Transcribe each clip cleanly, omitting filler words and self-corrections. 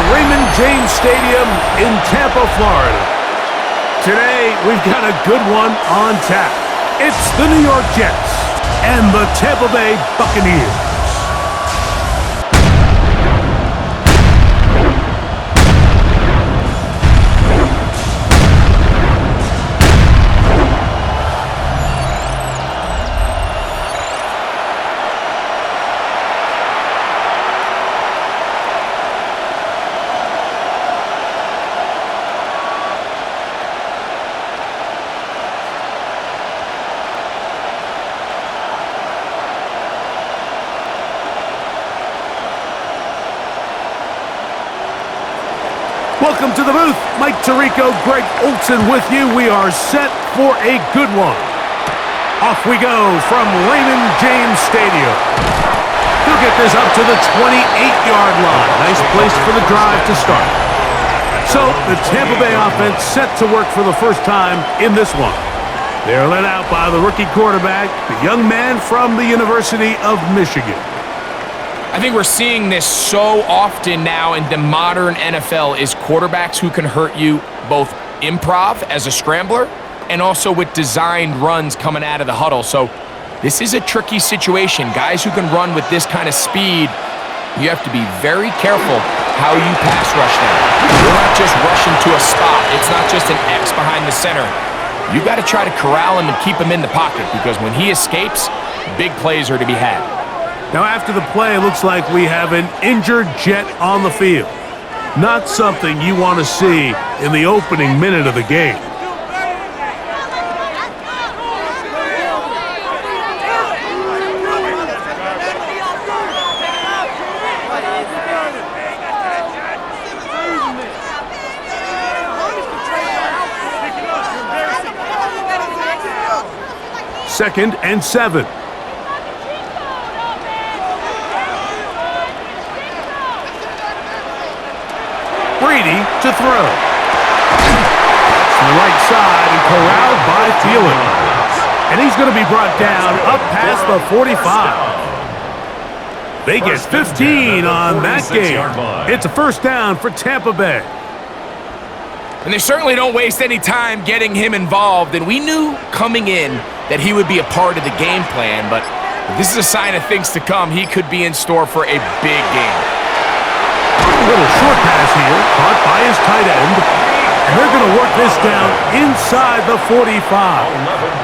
Raymond James Stadium in Tampa, Florida. Today, we've got a good one on tap. It's the New York Jets and the Tampa Bay Buccaneers. Welcome to the booth. Mike Tirico, Greg Olson with you. We are set for a good one. Off we go from Raymond James Stadium. He'll get this up to the 28-yard line. Nice place for the drive to start. So the Tampa Bay offense set to work for the first time in this one. They're led out by the rookie quarterback, the young man from the University of Michigan. I think we're seeing this so often now in the modern NFL is quarterbacks who can hurt you both improv as a scrambler and also with designed runs coming out of the huddle. So this is a tricky situation. Guys who can run with this kind of speed, you have to be very careful how you pass rush them. You're not just rushing to a spot. It's not just an X behind the center. You got to try to corral him and keep him in the pocket because when he escapes, big plays are to be had. Now, after the play, it looks like we have an injured Jet on the field. Not something you want to see in the opening minute of the game. Second and 7. Brady to throw. To the right side and corralled by Thielen. And he's going to be brought down up past the 45. They get 15 on that game. It's a first down for Tampa Bay. And they certainly don't waste any time getting him involved. And we knew coming in that he would be a part of the game plan. But this is a sign of things to come. He could be in store for a big game. Little short pass here, caught by his tight end. And they're going to work this down inside the 45. 11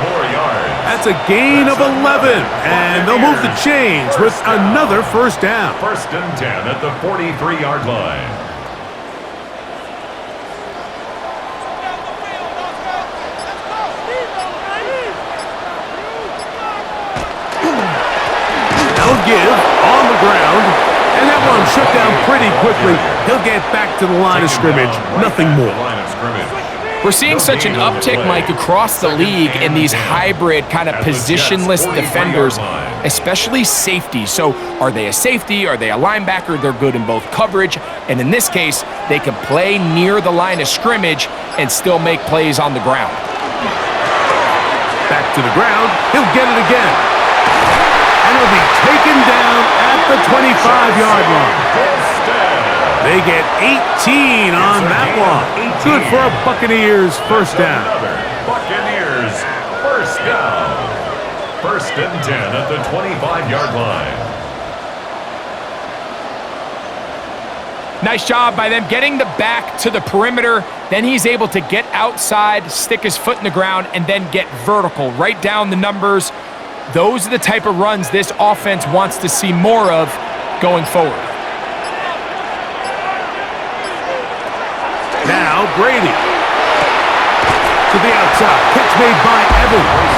more yards. That's a gain of 11. And they'll move the chains with another first down. First and 10 at the 43-yard line. They'll give on the ground. And that one shut down pretty quickly. He'll get back to the line of scrimmage. Nothing more. We're seeing such an uptick, Mike, across the league in these hybrid kind of positionless defenders, especially safety. So are they a safety? Are they a linebacker? They're good in both coverage. And in this case, they can play near the line of scrimmage and still make plays on the ground. Back to the ground. He'll get it again. And he'll be taken down at the 25-yard line. They get 18 on that one. Good for a Buccaneers first down. Buccaneers first down. First and 10 at the 25-yard line. Nice job by them getting the back to the perimeter. Then he's able to get outside, stick his foot in the ground, and then get vertical. Write down the numbers. Those are the type of runs this offense wants to see more of going forward. Now Brady. To the outside. Catch made by Evans.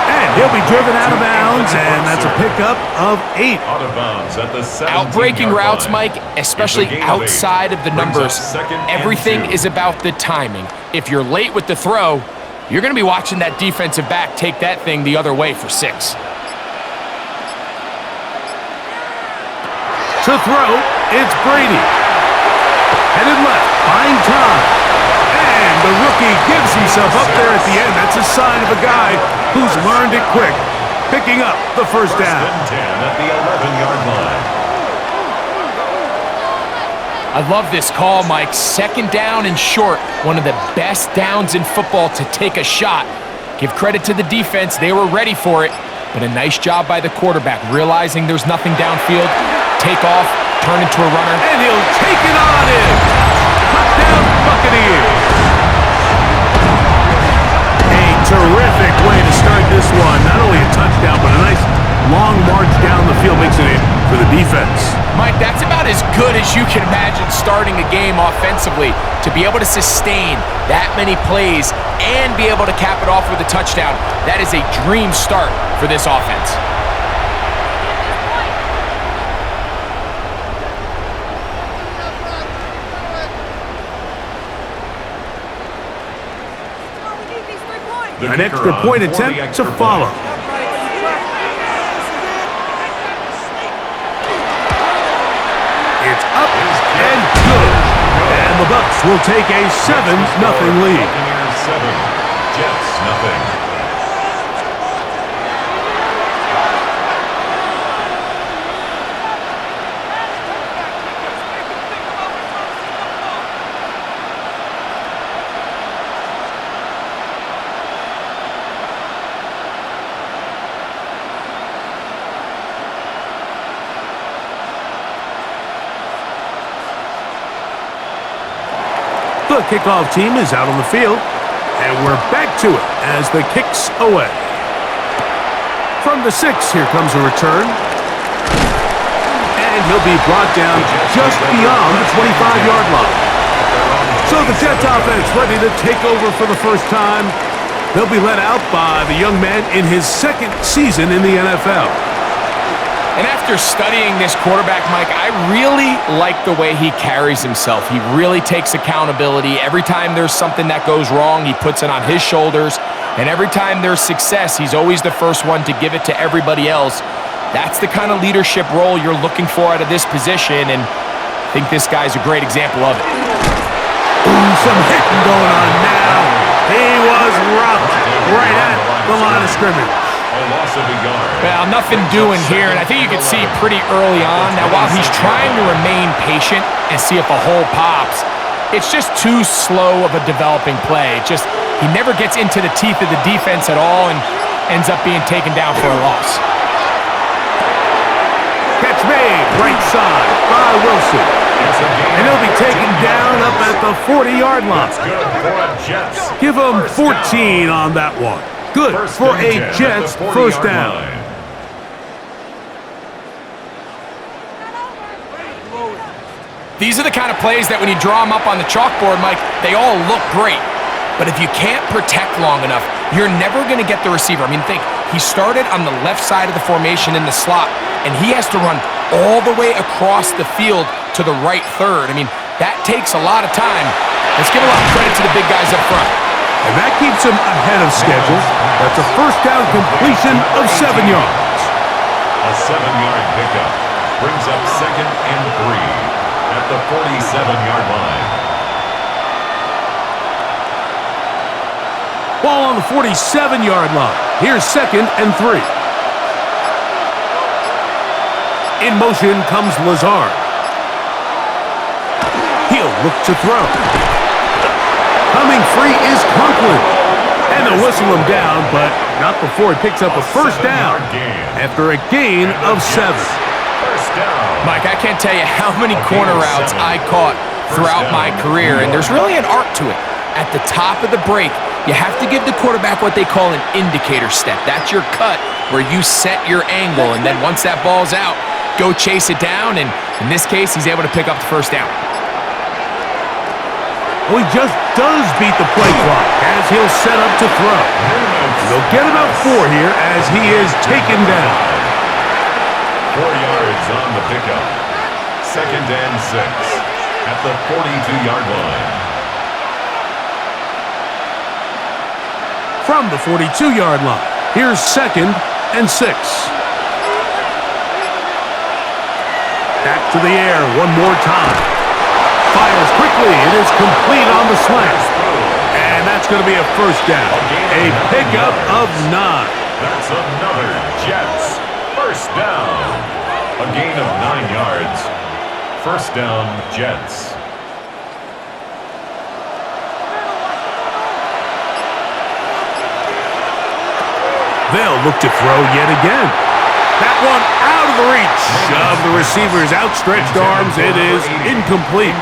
And he'll be driven out of bounds, and that's a pickup of 8. Out of bounds at the 17-yard Outbreaking routes, line. Mike, especially outside of the numbers, everything is about the timing. If you're late with the throw, you're going to be watching that defensive back take that thing the other way for 6. To throw, it's Brady. Headed left, buying time. And the rookie gives himself up there at the end. That's a sign of a guy who's learned it quick. Picking up the first down. First and 10 at the 11-yard line. I love this call, Mike. Second down and short. One of the best downs in football to take a shot. Give credit to the defense. They were ready for it. But a nice job by the quarterback, realizing there's nothing downfield. Take off, turn into a runner. And he'll take it on in. Touchdown, Buccaneers. A terrific way to start this one. Not only a touchdown, but a nice long march down the field makes it in for the defense. Mike, that's about as good as you can imagine starting a game offensively. To be able to sustain that many plays and be able to cap it off with a touchdown, that is a dream start for this offense. An extra point attempt to follow. It's up and good. And the Bucs will take a 7-0 lead. Buccaneers 7, Jets 0. The kickoff team is out on the field, and we're back to it as the kick's away. From the 6, here comes a return. And he'll be brought down just beyond the 25-yard line. So the Jets offense ready to take over for the first time. They'll be led out by the young man in his second season in the NFL. And after studying this quarterback, Mike, I really like the way he carries himself. He really takes accountability. Every time there's something that goes wrong, he puts it on his shoulders. And every time there's success, he's always the first one to give it to everybody else. That's the kind of leadership role you're looking for out of this position, and I think this guy's a great example of it. Ooh, some hitting going on now. He was rocked right at the line of scrimmage. A loss of a yard. Well, nothing doing here, and I think you can see pretty early on. Now, while he's trying to remain patient and see if a hole pops, it's just too slow of a developing play. He never gets into the teeth of the defense at all and ends up being taken down for a loss. Catch made, right side by Wilson. And he'll be taken down up at the 40-yard line. Good for a Jets. Give him 14 on that one. Good for a Jets first down. These are the kind of plays that when you draw them up on the chalkboard, Mike, they all look great. But if you can't protect long enough, you're never going to get the receiver. I mean, think, he started on the left side of the formation in the slot, and he has to run all the way across the field to the right third. I mean, that takes a lot of time. Let's give a lot of credit to the big guys up front. And that keeps him ahead of schedule. That's a first down completion of 7 yards. A 7-yard pickup brings up 2nd and 3 at the 47-yard line. Ball on the 47-yard line. Here's 2nd and 3. In motion comes Lazard. He'll look to throw. Coming free is Conklin. And they'll whistle him down, but not before he picks up a first down after a gain of 7. First down. Mike, I can't tell you how many corner routes I caught throughout my career, and there's really an art to it. At the top of the break, you have to give the quarterback what they call an indicator step. That's your cut where you set your angle, and then once that ball's out, go chase it down, and in this case, he's able to pick up the first down. Well, he just does beat the play clock as he'll set up to throw. They'll get about 4 here as he is taken down. 4 yards on the pickup. 2nd and 6 at the 42-yard line. From the 42-yard line, here's 2nd and 6. Back to the air one more time. Fires quickly. It is complete on the slant. And that's going to be a first down. A pickup of 9. That's another Jets first down. A gain of 9 yards. First down, Jets. They'll look to throw yet again. That one out of the reach of the receiver's outstretched arms. It is incomplete.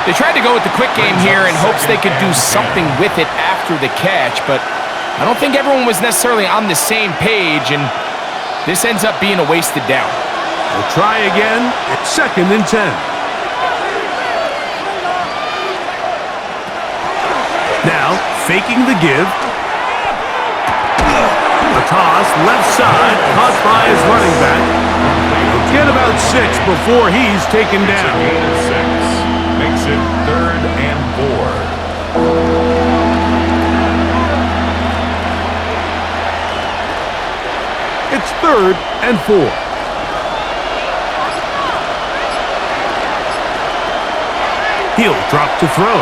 They tried to go with the quick game here in hopes they could do something with it after the catch, but I don't think everyone was necessarily on the same page, and this ends up being a wasted down. We'll try again. It's 2nd and 10. Now, faking the give. A toss, left side, caught by his running back. He'll get about 6 before he's taken down. It's a gain of 6. Makes it 3rd and 4. It's 3rd and 4. He'll drop to throw.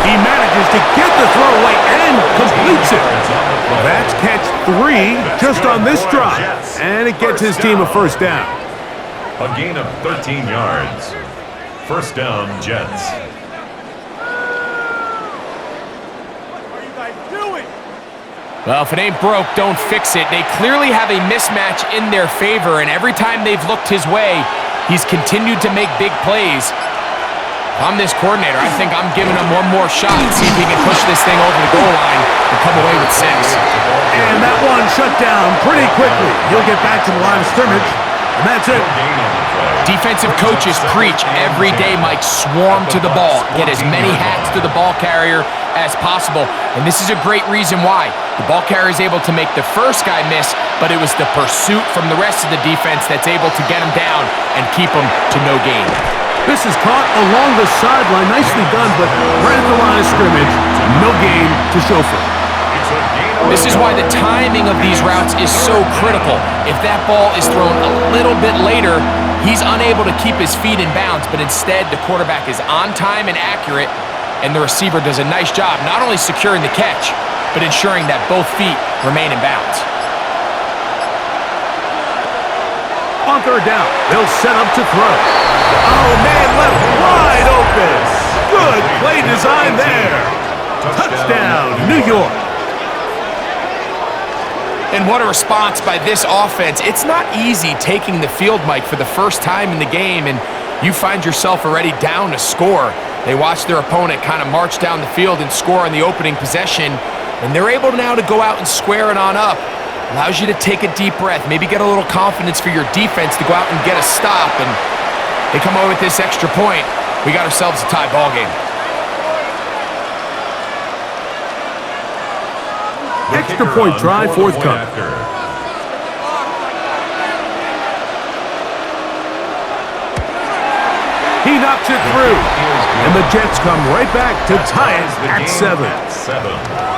He manages to get the throw away and completes it. That's catch 3 just on this drive. And it gets his team a first down. A gain of 13 yards. First down, Jets. Well, if it ain't broke, don't fix it. They clearly have a mismatch in their favor, and every time they've looked his way, he's continued to make big plays. If I'm this coordinator, I think I'm giving him one more shot and see if he can push this thing over the goal line and come away with 6. And that one shut down pretty quickly. He'll get back to the line of scrimmage, and that's it. Defensive coaches preach every day, Mike, swarm to the ball. Get as many hats to the ball carrier as possible. And this is a great reason why. The ball carrier is able to make the first guy miss, but it was the pursuit from the rest of the defense that's able to get him down and keep him to no gain. This is caught along the sideline. Nicely done, but right at the line of scrimmage. No gain to show for it. This is why the timing of these routes is so critical. If that ball is thrown a little bit later, he's unable to keep his feet in bounds, but instead the quarterback is on time and accurate, and the receiver does a nice job not only securing the catch, but ensuring that both feet remain in bounds. On 3rd down, they'll set up to throw. Oh, man, left wide open. Good play design there. Touchdown, New York. And what a response by this offense. It's not easy taking the field, Mike, for the first time in the game, and you find yourself already down a score. They watch their opponent kind of march down the field and score on the opening possession, and they're able now to go out and square it on up. Allows you to take a deep breath, maybe get a little confidence for your defense to go out and get a stop, and they come away with this extra point. We got ourselves a tie ball game. Extra point try forthcoming. He knocks it through. And the Jets come right back to tie it at 7.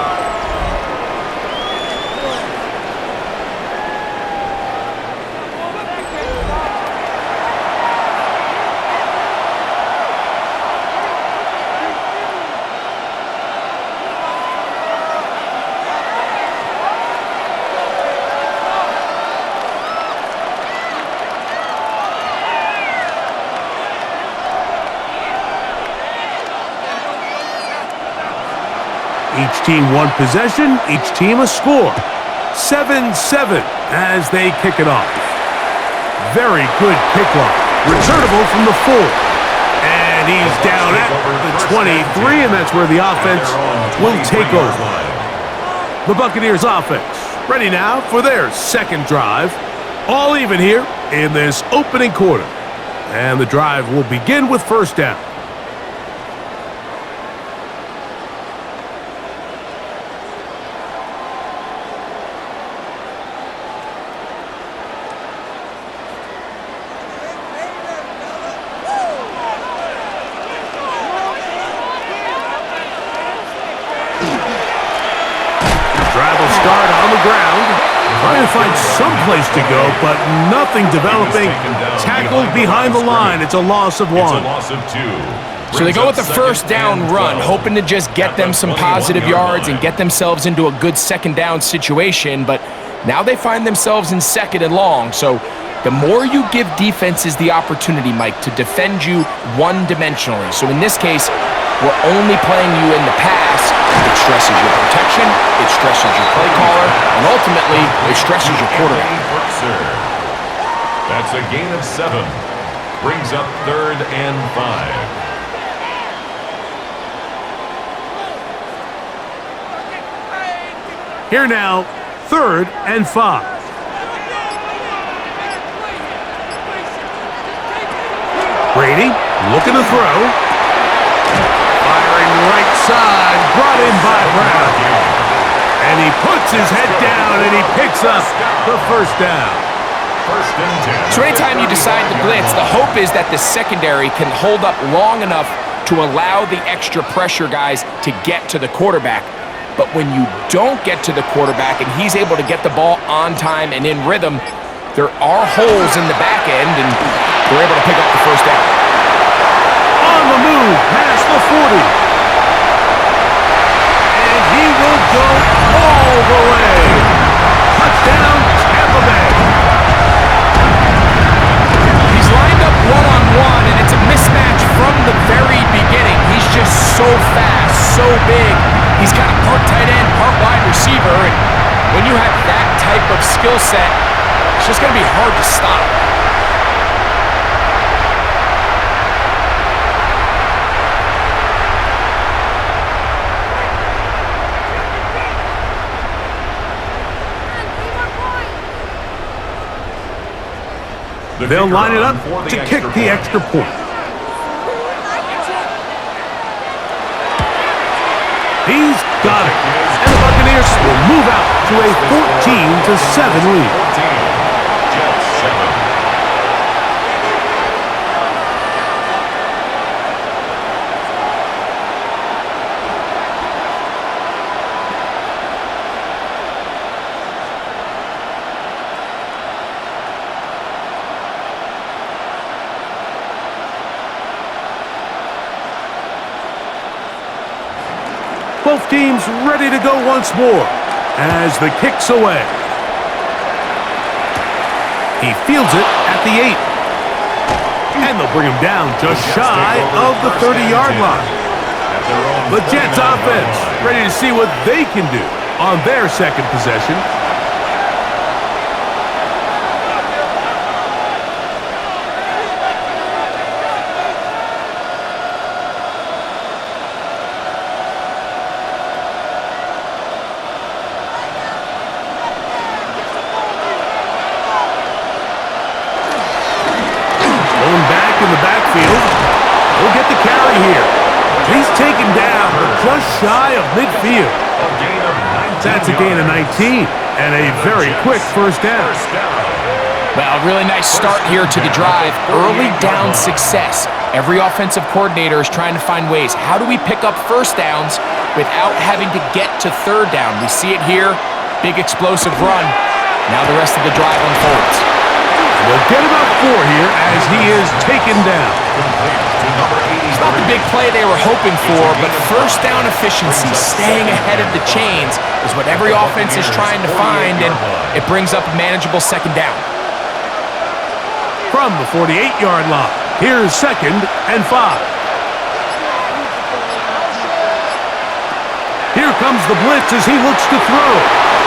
Each team one possession, each team a score. 7-7 as they kick it off. Very good kickoff. Returnable from the 4. And he's down at the 23, and that's where the offense will take over. The Buccaneers offense ready now for their second drive. All even here in this opening quarter. And the drive will begin with first down. Start on the ground, trying to find some place to go, but nothing developing. Tackled behind the line. It's a loss of 1. It's a loss of 2. So they go with the first down run, hoping to just get them some positive yards and get themselves into a good second down situation, but now they find themselves in 2nd and long. So the more you give defenses the opportunity, Mike, to defend you one-dimensionally. So in this case, we're only playing you in the pass. It stresses your protection, it stresses your play caller, and ultimately, it stresses your quarterback. That's a gain of 7. Brings up 3rd and 5. Here now, 3rd and 5. Brady looking to throw. Firing right side, brought in by Brown. And he puts his head down and he picks up the first down. First and 10. So anytime you decide to blitz, the hope is that the secondary can hold up long enough to allow the extra pressure guys to get to the quarterback. But when you don't get to the quarterback and he's able to get the ball on time and in rhythm, there are holes in the back end, and they're able to pick up the first down. On the move, past the 40. And he will go all the way. Touchdown, Tampa Bay. He's lined up one-on-one, and it's a mismatch from the very beginning. He's just so fast, so big. He's kind of part tight end, part wide receiver, and when you have that type of skill set, it's just going to be hard to stop. They'll line it up to kick the extra point. He's got it. And the Buccaneers will move out to a 14-7 lead. 14. Jets 7. Both teams ready to go once more as the kick's away. He fields it at the 8. And they'll bring him down just shy of the 30-yard line. The Jets offense ready to see what they can do on their second possession. In the backfield, he'll get the carry here. He's taken down, but just shy of midfield. That's a gain of 19 and a very quick first down. Well, really nice start here to the drive. Early down success. Every offensive coordinator is trying to find ways. How do we pick up first downs without having to get to third down? We see it here. Big explosive run. Now the rest of the drive unfolds. We'll get about 4 here as he is taken down. It's not the big play they were hoping for, but first down efficiency, staying ahead of the chains, is what every offense is trying to find, and it brings up a manageable second down. From the 48-yard line, here's 2nd and 5. Here comes the blitz as he looks to throw.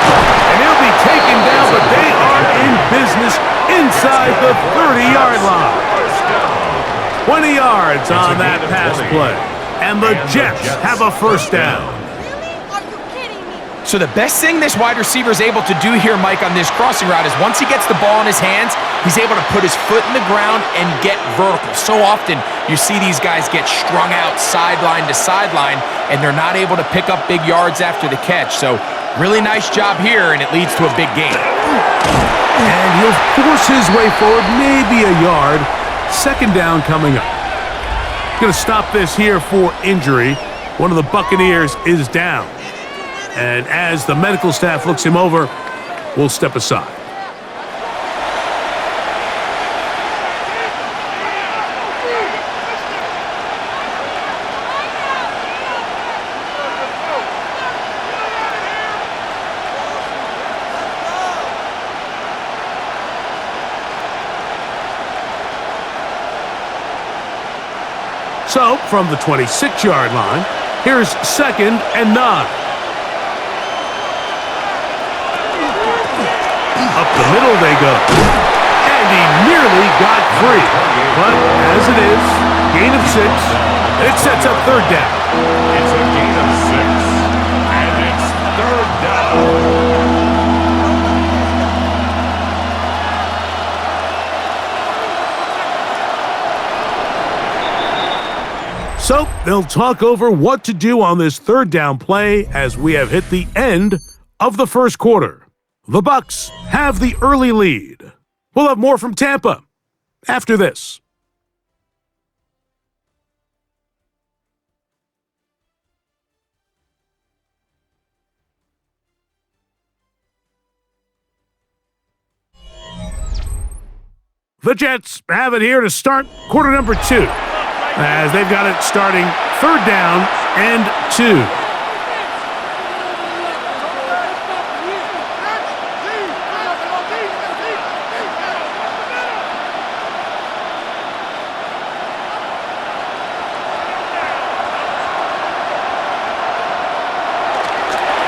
And he'll be taken down, but they are in business inside the 30-yard line. 20 yards on that pass play. And the Jets have a first down. So the best thing this wide receiver is able to do here, Mike, on this crossing route is once he gets the ball in his hands, he's able to put his foot in the ground and get vertical. So often you see these guys get strung out sideline to sideline, and they're not able to pick up big yards after the catch. So really nice job here, and it leads to a big gain. And he'll force his way forward, maybe a yard. Second down coming up. Going to stop this here for injury. One of the Buccaneers is down. And as the medical staff looks him over, we'll step aside. So, from the 26-yard line, here's 2nd and 9. Up the middle they go. And he nearly got free. But as it is, gain of 6, and it sets up 3rd down. It's a gain of 6, and it's 3rd down. So, they'll talk over what to do on this 3rd down play as we have hit the end of the first quarter. The Bucs have the early lead. We'll have more from Tampa after this. The Jets have it here to start quarter number 2, as they've got it starting 3rd down and 2.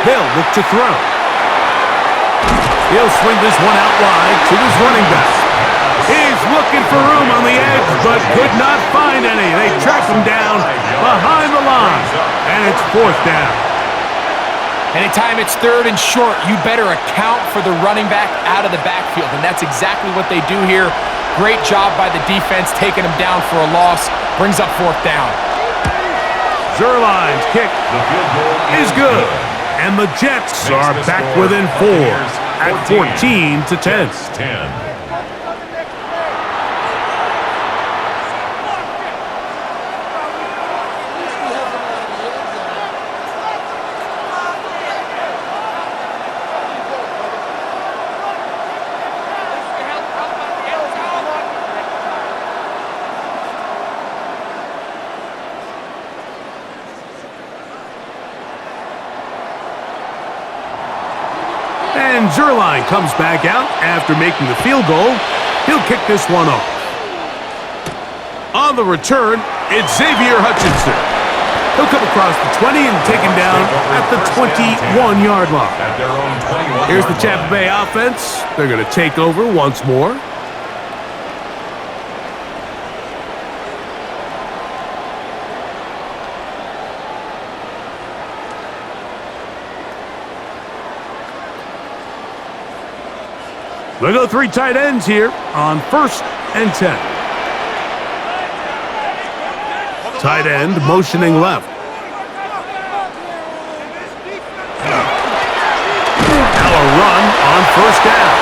They'll look to throw. He'll swing this one out wide to his running back. He's looking for room on the edge, but could not find any. They track him down behind the line, and it's 4th down. Anytime it's 3rd and short, you better account for the running back out of the backfield, and that's exactly what they do here. Great job by the defense taking him down for a loss. Brings up 4th down. Zerline's kick is good, and the Jets are back within 4 at 14-10. And Zerline comes back out after making the field goal. He'll kick this one off. On the return, it's Xavier Hutchinson. He'll come across the 20 and take him down at the 21-yard line. Here's the Tampa Bay offense. They're going to take over once more. They go 3 tight ends here on 1st and 10. Tight end motioning left. Now a run on 1st down.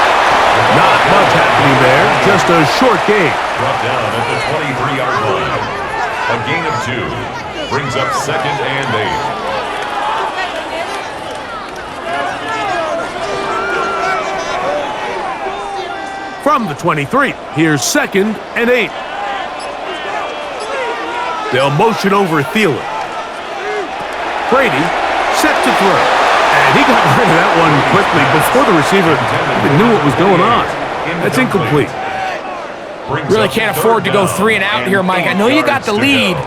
Not much happening there, just a short gain. Brought down at the 23-yard line. A gain of 2 brings up 2nd and 8. From the 23, here's 2nd and 8. They'll motion over Thielen. Brady set to throw. And he got rid of that one quickly before the receiver even knew what was going on. That's incomplete. Really can't afford to go 3 and out here, Mike. I know you got the lead,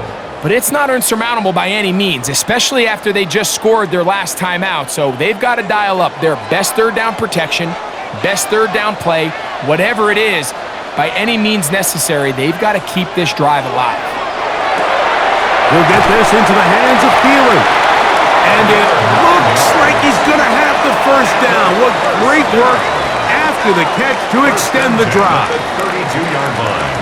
but it's not insurmountable by any means, especially after they just scored their last time out. So they've got to dial up their best 3rd down protection, best 3rd down play, whatever it is, by any means necessary. They've got to keep this drive alive. He'll get this into the hands of Thielen. And it looks like he's going to have the 1st down. What great work after the catch to extend the drive. 32-yard line.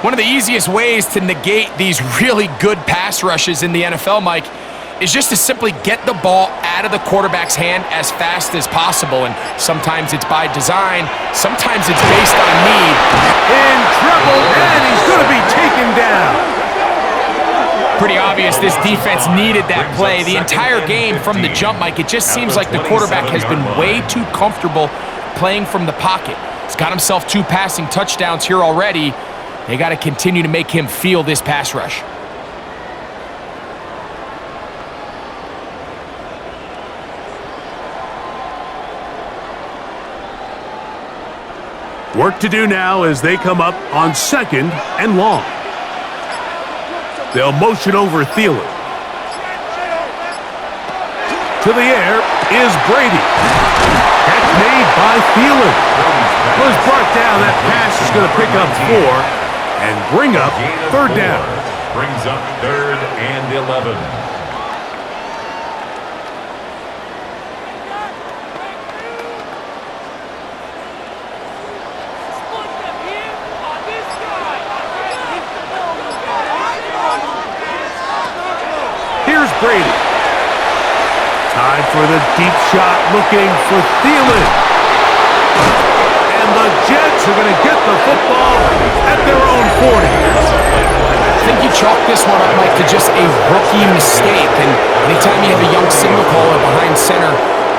One of the easiest ways to negate these really good pass rushes in the NFL, Mike, is just to simply get the ball out of the quarterback's hand as fast as possible. And sometimes it's by design, sometimes it's based on need. In trouble, and he's going to be taken down. Pretty obvious this defense needed that play. The entire game from the jump, Mike, it just seems like the quarterback has been way too comfortable playing from the pocket. He's got himself 2 passing touchdowns here already. They got to continue to make him feel this pass rush. Work to do now as they come up on 2nd and long. They'll motion over Thielen. To the air is Brady. Catch made by Thielen. Was brought down. That pass is going to pick up 4 and bring up 3rd down. Brings up 3rd and 11. Here's Brady. Time for the deep shot, looking for Thielen. And the Jets are going to get the football at their own 40. I think you chalk this one up, Mike, to just a rookie mistake. And anytime you have a young signal caller behind center,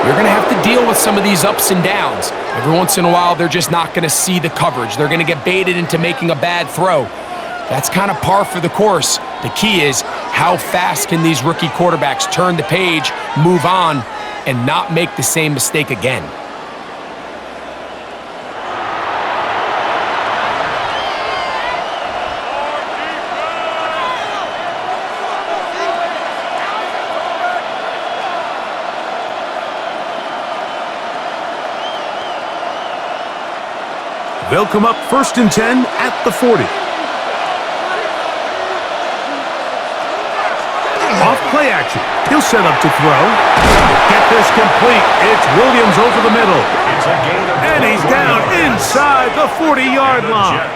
you're going to have to deal with some of these ups and downs. Every once in a while, they're just not going to see the coverage. They're going to get baited into making a bad throw. That's kind of par for the course. The key is how fast can these rookie quarterbacks turn the page, move on, and not make the same mistake again. They'll come up 1st and 10 at the 40. Off play action. He'll set up to throw. Get this complete. It's Williams over the middle. And he's down inside the 40-yard line.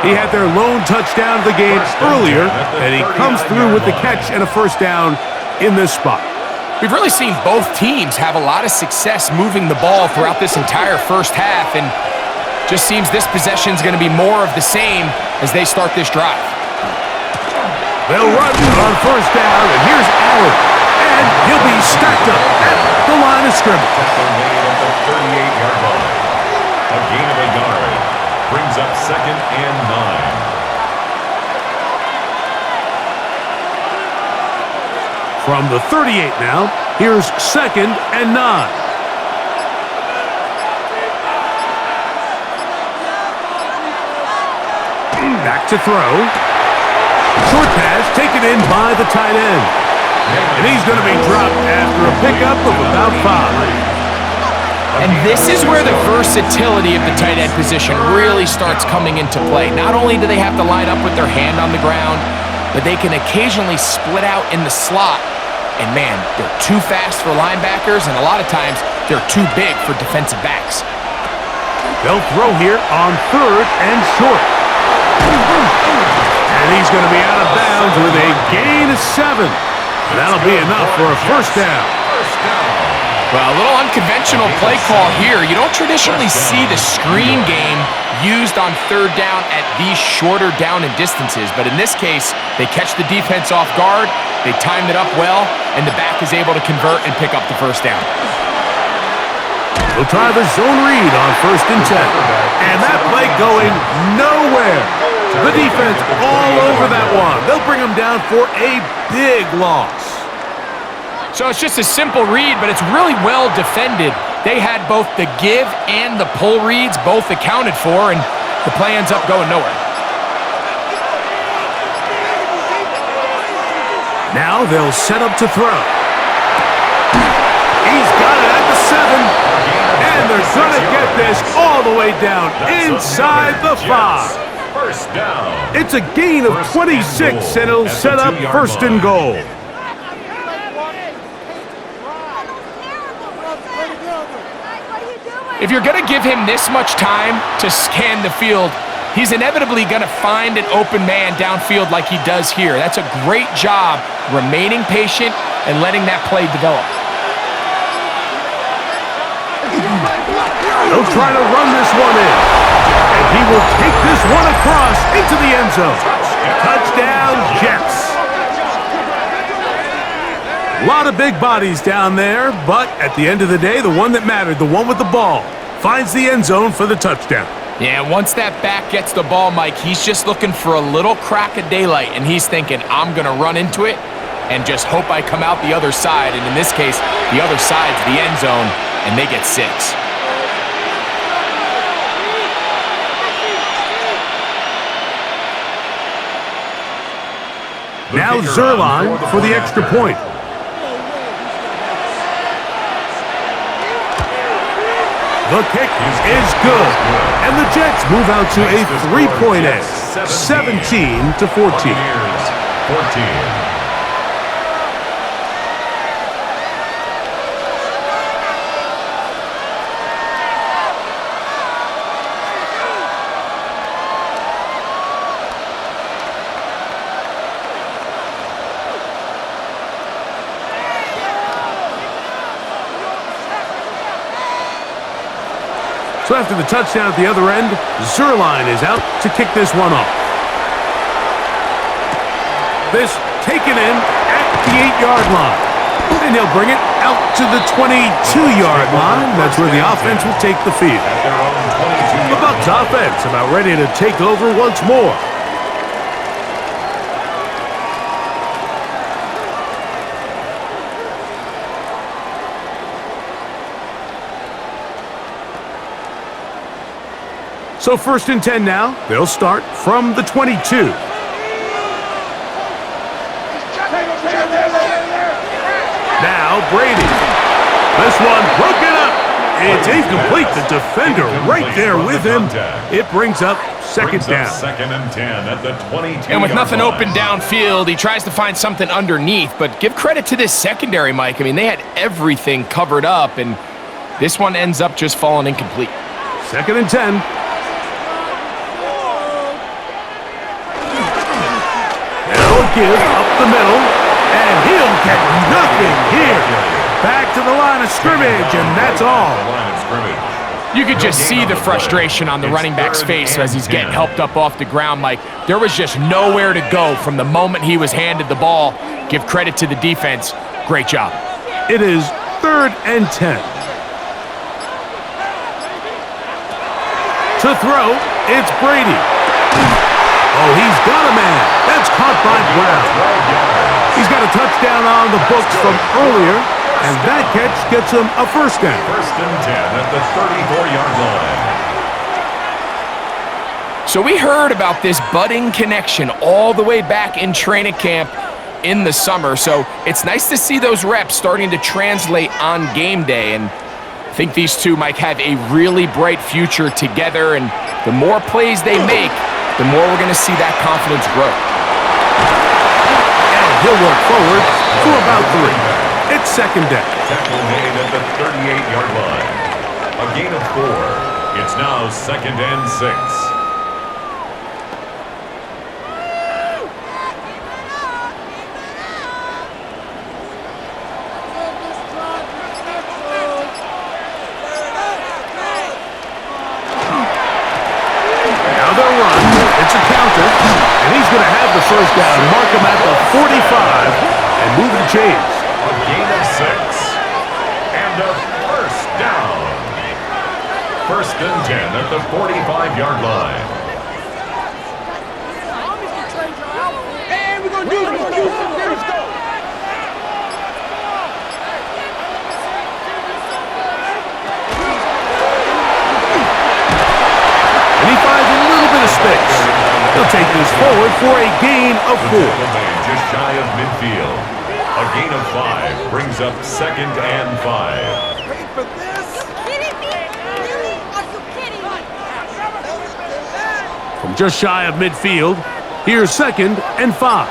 He had their lone touchdown of the game earlier, and he comes through with the catch and a 1st down in this spot. We've really seen both teams have a lot of success moving the ball throughout this entire first half, and just seems this possession is going to be more of the same as they start this drive. They'll run on 1st down, and here's Allen. And he'll be stacked up at the line of scrimmage. At the 38-yard line. A gain of a yard. Brings up 2nd and 9. From the 38 now, here's 2nd and 9. Back to throw. Short pass taken in by the tight end. And he's going to be dropped after a pickup of about 5. And this is where the versatility of the tight end position really starts coming into play. Not only do they have to line up with their hand on the ground, but they can occasionally split out in the slot. And man, they're too fast for linebackers, and a lot of times they're too big for defensive backs. They'll throw here on 3rd and short. And he's going to be out of bounds with a gain of 7. And that'll be enough for a 1st down. Well, a little unconventional play call here. You don't traditionally see the screen game used on 3rd down at these shorter down and distances. But in this case, they catch the defense off guard, they timed it up well, and the back is able to convert and pick up the 1st down. They'll try the zone read on 1st and 10. And that play going nowhere. The defense all over that one. They'll bring him down for a big loss. So it's just a simple read, but it's really well defended. They had both the give and the pull reads both accounted for, and the play ends up going nowhere. Now they'll set up to throw. He's got it at the 7. And they're going to get this all the way down inside the 5. 1st down. It's a gain of 26, and it'll set up 1st and goal. If you're going to give him this much time to scan the field, he's inevitably going to find an open man downfield like he does here. That's a great job remaining patient and letting that play develop. They'll try to run this one in. And he will take this one across into the end zone. Touchdown, Jets. A lot of big bodies down there, but at the end of the day, the one that mattered, the one with the ball, finds the end zone for the touchdown. Yeah, once that back gets the ball, Mike, he's just looking for a little crack of daylight, and he's thinking, I'm going to run into it and just hope I come out the other side. And in this case, the other side's the end zone, and they get 6. Now kicker Zerline on for the extra point. The kick is good. And the Jets move out to a 3-point edge, 17-14. Buccaneers 14. So after the touchdown at the other end, Zerline is out to kick this one off. This taken in at the 8-yard line. And he'll bring it out to the 22-yard line. That's where the offense will take the field. The Bucs offense about ready to take over once more. So 1st and 10 now. They'll start from the 22. Now Brady. This one broken up. It's incomplete. The defender right there with him. It brings up second down. 2nd and 10 at the 22. And with nothing line. open downfield, he tries to find something underneath. But give credit to this secondary, Mike. I mean, they had everything covered up, and this one ends up just falling incomplete. 2nd and 10. Give up the middle, and he'll get nothing here. Back to the line of scrimmage, and that's all. You could just see the frustration on the running back's face as he's getting helped up off the ground, Mike. There was just nowhere to go from the moment he was handed the ball. Give credit to the defense. Great job. It is 3rd and 10. To throw, it's Brady. Oh, he's got a man. That's caught by Brown. He's got a touchdown on the books from earlier, and that catch gets him a first down. 1st and 10 at the 34-yard line. So we heard about this budding connection all the way back in training camp in the summer. So it's nice to see those reps starting to translate on game day. And I think these two might have a really bright future together. And the more plays they make, the more we're going to see that confidence grow. And he'll work forward for about 3. It's 2nd down. Tackle made at the 38-yard line. A gain of 4. It's now 2nd and 6. It's a counter, and he's going to have the first down. Mark him at the 45 and move the chains. A gain of 6 and a first down. 1st and 10 at the 45-yard line. Hey, we're going to do it. Let's go. And he finds a little bit of space. He'll take this forward for a gain of 4. Just shy of midfield. A gain of 5 brings up 2nd and 5. Wait for this. Really? Are you kidding? From just shy of midfield, here's 2nd and 5.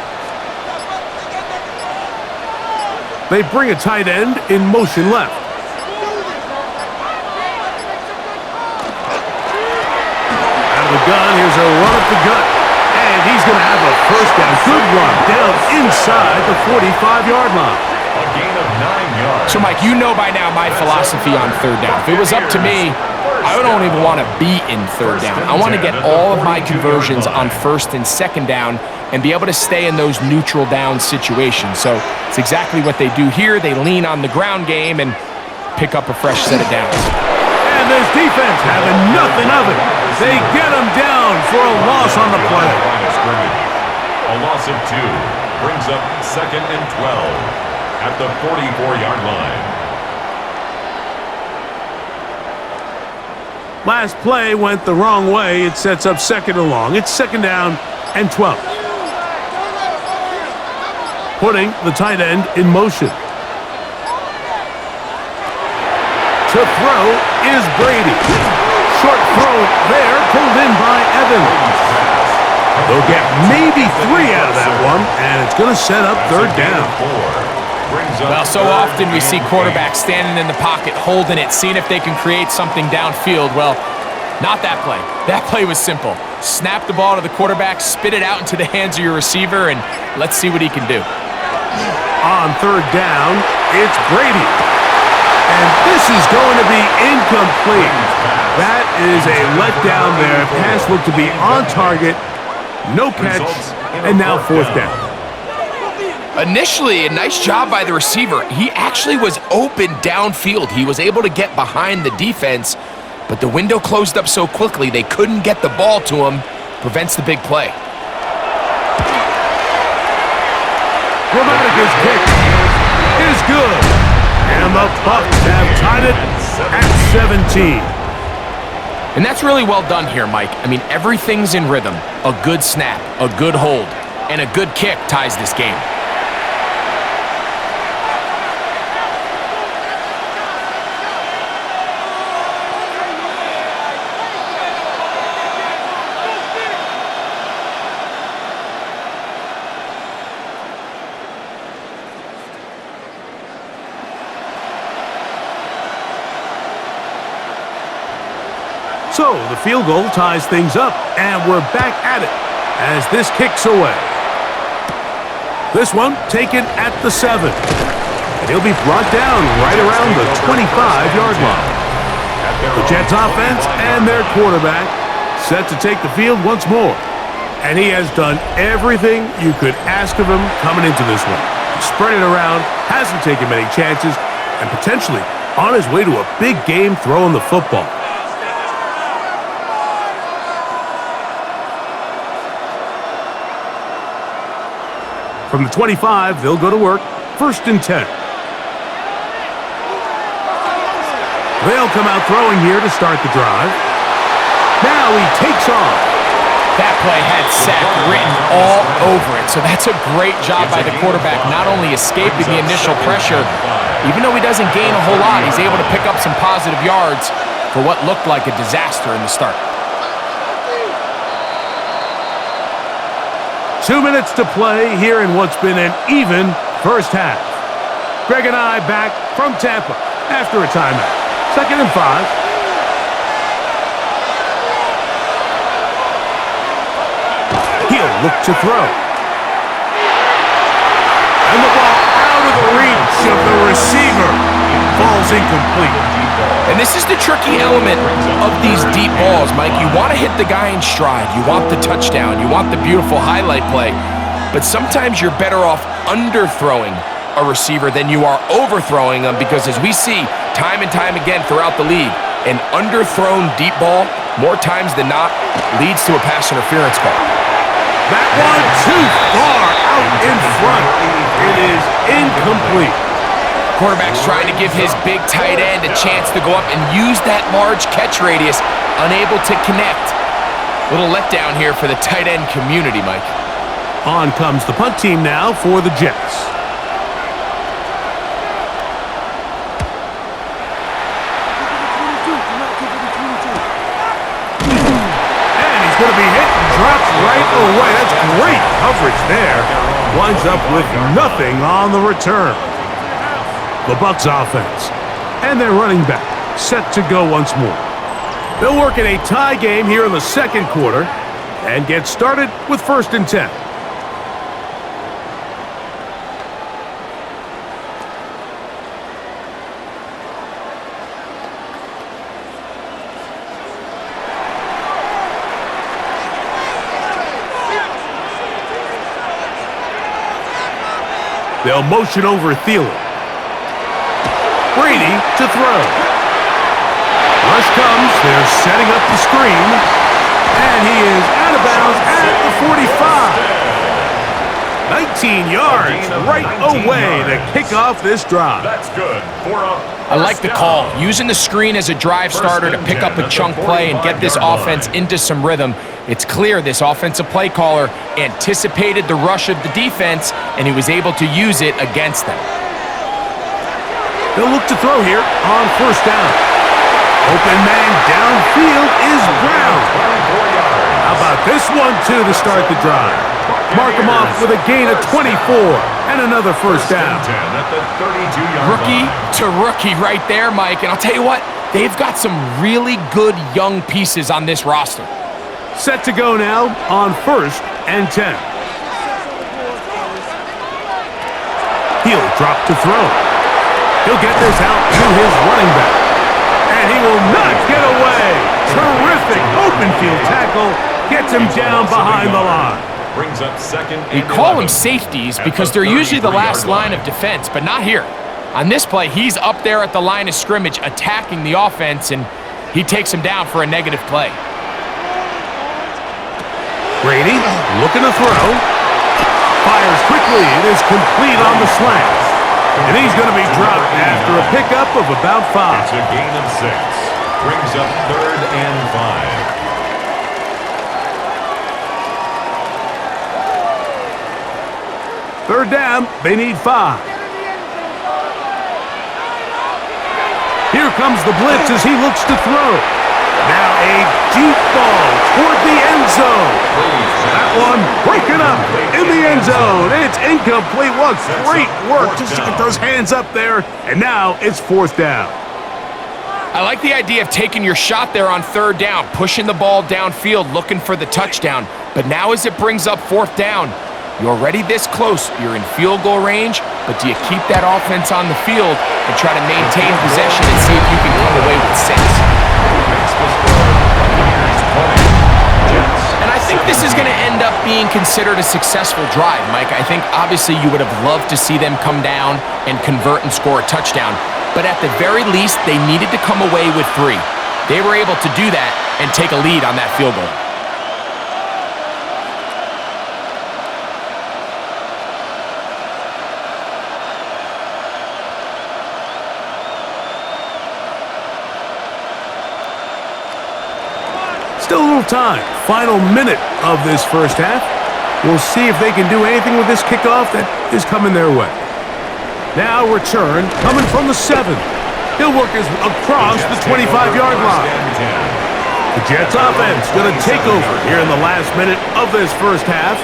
They bring a tight end in motion left. The gun, here's a run up the gut, and he's going to have a first down. Good run down inside the 45-yard line. A gain of 9 yards. So, Mike, you know by now my philosophy on 3rd down. If it was up to me, I don't even want to be in 3rd down. I want to get all of my conversions on 1st and 2nd down and be able to stay in those neutral down situations. So it's exactly what they do here. They lean on the ground game and pick up a fresh set of downs. And this defense having nothing of it. They get him down for a loss on the play. A loss of 2 brings up 2nd and 12 at the 44-yard line. Last play went the wrong way. It sets up 2nd and long. It's 2nd down and 12. putting the tight end in motion. To throw is Brady. Short throw there, pulled in by Evans. They'll get maybe 3 out of that one, and it's going to set up third down. Well, so often we see quarterbacks standing in the pocket, holding it, seeing if they can create something downfield. Well, not that play. That play was simple. Snap the ball to the quarterback, spit it out into the hands of your receiver, and let's see what he can do. On third down, it's Brady. And this is going to be incomplete. That is a letdown there. Pass looked to be on target. No catch, and now fourth down. Initially, a nice job by the receiver. He actually was open downfield. He was able to get behind the defense, but the window closed up so quickly they couldn't get the ball to him. Prevents the big play. Grammaticus kick is good. And the Bucs have tied it at 17. And that's really well done here, Mike. I mean, everything's in rhythm. A good snap, a good hold, and a good kick ties this game. So the field goal ties things up, and we're back at it as this kicks away. This one taken at the 7. And he'll be brought down right around the 25-yard line. The Jets offense and their quarterback set to take the field once more. And he has done everything you could ask of him coming into this one. He spread it around, hasn't taken many chances, and potentially on his way to a big game throwing the football. From the 25, they'll go to work. 1st and 10. They'll come out throwing here to start the drive. Now he takes off. That play had sack written all over it, so that's a great job by the quarterback, not only escaping the initial pressure, even though he doesn't gain a whole lot, he's able to pick up some positive yards for what looked like a disaster in the start. 2 minutes to play here in what's been an even first half. Greg and I back from Tampa after a timeout. 2nd and 5. He'll look to throw. And the ball out of the reach of the receiver. Falls incomplete. And this is the tricky element of these deep balls, Mike. You want to hit the guy in stride. You want the touchdown. You want the beautiful highlight play. But sometimes you're better off underthrowing a receiver than you are overthrowing them, because as we see time and time again throughout the league, an underthrown deep ball, more times than not, leads to a pass interference call. That one too far out in front. It is incomplete. Quarterback's trying to give his big tight end a chance to go up and use that large catch radius, unable to connect. Little letdown here for the tight end community, Mike. On comes the punt team now for the Jets. And he's going to be hit and dropped right away. That's great coverage there. Winds up with nothing on the return. The Bucs offense and their running back set to go once more. They'll work in a tie game here in the 2nd quarter and get started with 1st and 10. They'll motion over Thielen. Brady to throw. Rush comes. They're setting up the screen. And he is out of bounds at the 45. 19 yards right away to kick off this drive. That's good for a I like the call. Using the screen as a drive starter to pick up a chunk play and get this offense into some rhythm. It's clear this offensive play caller anticipated the rush of the defense, and he was able to use it against them. They'll look to throw here on first down. Open man downfield is Brown. How about this one, too, to start the drive? Mark him off with a gain of 24 and another first down. Rookie to rookie right there, Mike. And I'll tell you what, they've got some really good young pieces on this roster. Set to go now on first and 10. He'll drop to throw. He'll get this out to his running back. And he will not get away. Terrific open field tackle. Gets him down behind the line. Brings up second. We call them safeties because they're usually the last line of defense, but not here. On this play, he's up there at the line of scrimmage attacking the offense, and he takes him down for a negative play. Brady looking to throw. Fires quickly. It is complete on the slant. And he's going to be dropped after a pickup of about 5. It's a gain of 6. Brings up third and 5. Third down, they need 5. Here comes the blitz as he looks to throw. Now a deep ball toward the end zone. That one breaking up in the end zone. It's incomplete. What great work just to get those hands up there. And now it's fourth down. I like the idea of taking your shot there on third down, pushing the ball downfield, looking for the touchdown. But now as it brings up fourth down, you're already this close. You're in field goal range, but do you keep that offense on the field and try to maintain possession and see if you can come away with 6? And I think this is going to end up being considered a successful drive, Mike. I think obviously you would have loved to see them come down and convert and score a touchdown, but at the very least, they needed to come away with 3. They were able to do that and take a lead on that field goal. Still a little time. Final minute of this first half. We'll see if they can do anything with this kickoff that is coming their way. Now return coming from the 7. He'll work his across the 25-yard line. The Jets offense going to take over here in the last minute of this first half.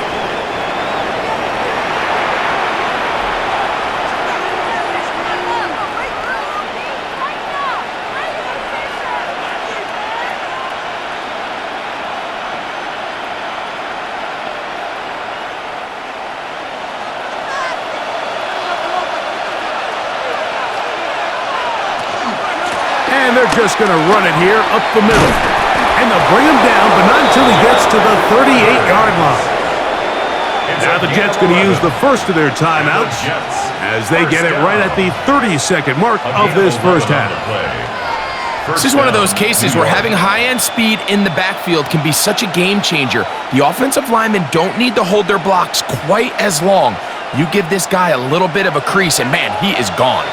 And they're just going to run it here up the middle. And they'll bring him down, but not until he gets to the 38-yard line. Now the Jets going to use the first of their timeouts as they get it right at the 30-second mark of this first half. This is one of those cases where having high-end speed in the backfield can be such a game changer. The offensive linemen don't need to hold their blocks quite as long. You give this guy a little bit of a crease, and man, he is gone.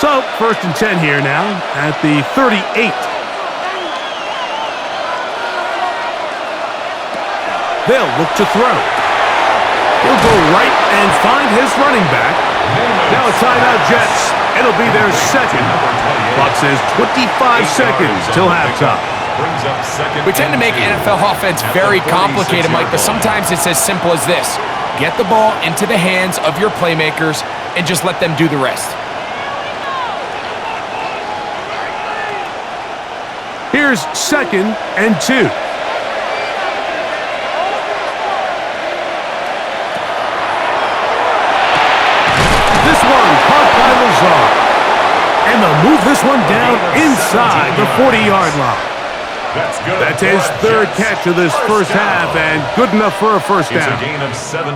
So, first and 10 here now at the 38. They'll look to throw. He'll go right and find his running back. Now a timeout, Jets. It'll be their second. Clock says 25 seconds till halftime. We tend to make NFL offense very complicated, Mike, but sometimes it's as simple as this. Get the ball into the hands of your playmakers and just let them do the rest. Here's second and 2. This one caught by Lazar. And they'll move this one down inside the 40-yard line. That's his third catch of this first half and good enough for a first down.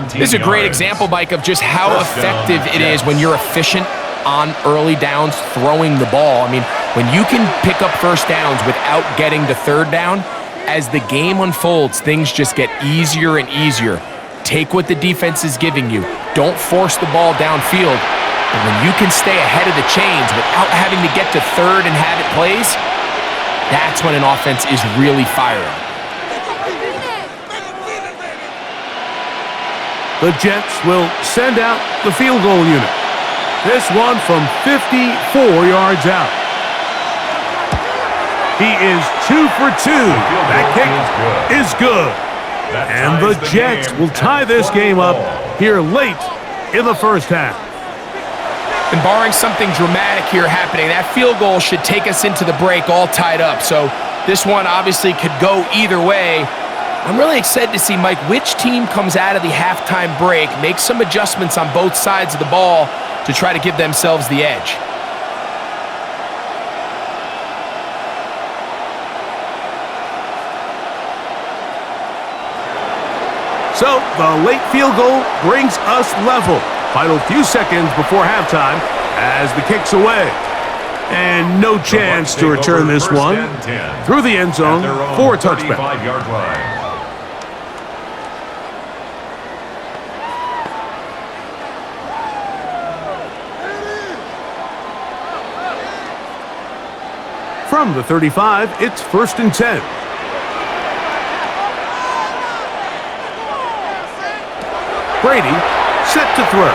This is a great example, Mike, of just how effective it is when you're efficient on early downs throwing the ball. I mean, when you can pick up first downs without getting to third down, as the game unfolds, things just get easier and easier. Take what the defense is giving you. Don't force the ball downfield. But when you can stay ahead of the chains without having to get to third and have it plays, that's when an offense is really firing. The Jets will send out the field goal unit. This one from 54 yards out. He is 2 for 2. That kick is good. And the Jets will tie this game up here late in the first half. And barring something dramatic here happening, that field goal should take us into the break all tied up. So this one obviously could go either way. I'm really excited to see, Mike, which team comes out of the halftime break, make some adjustments on both sides of the ball to try to give themselves the edge. So the late field goal brings us level. Final few seconds before halftime as the kick's away. And no chance to return this one through the end zone for a touchback. From the 35, it's 1st and 10. Brady set to throw.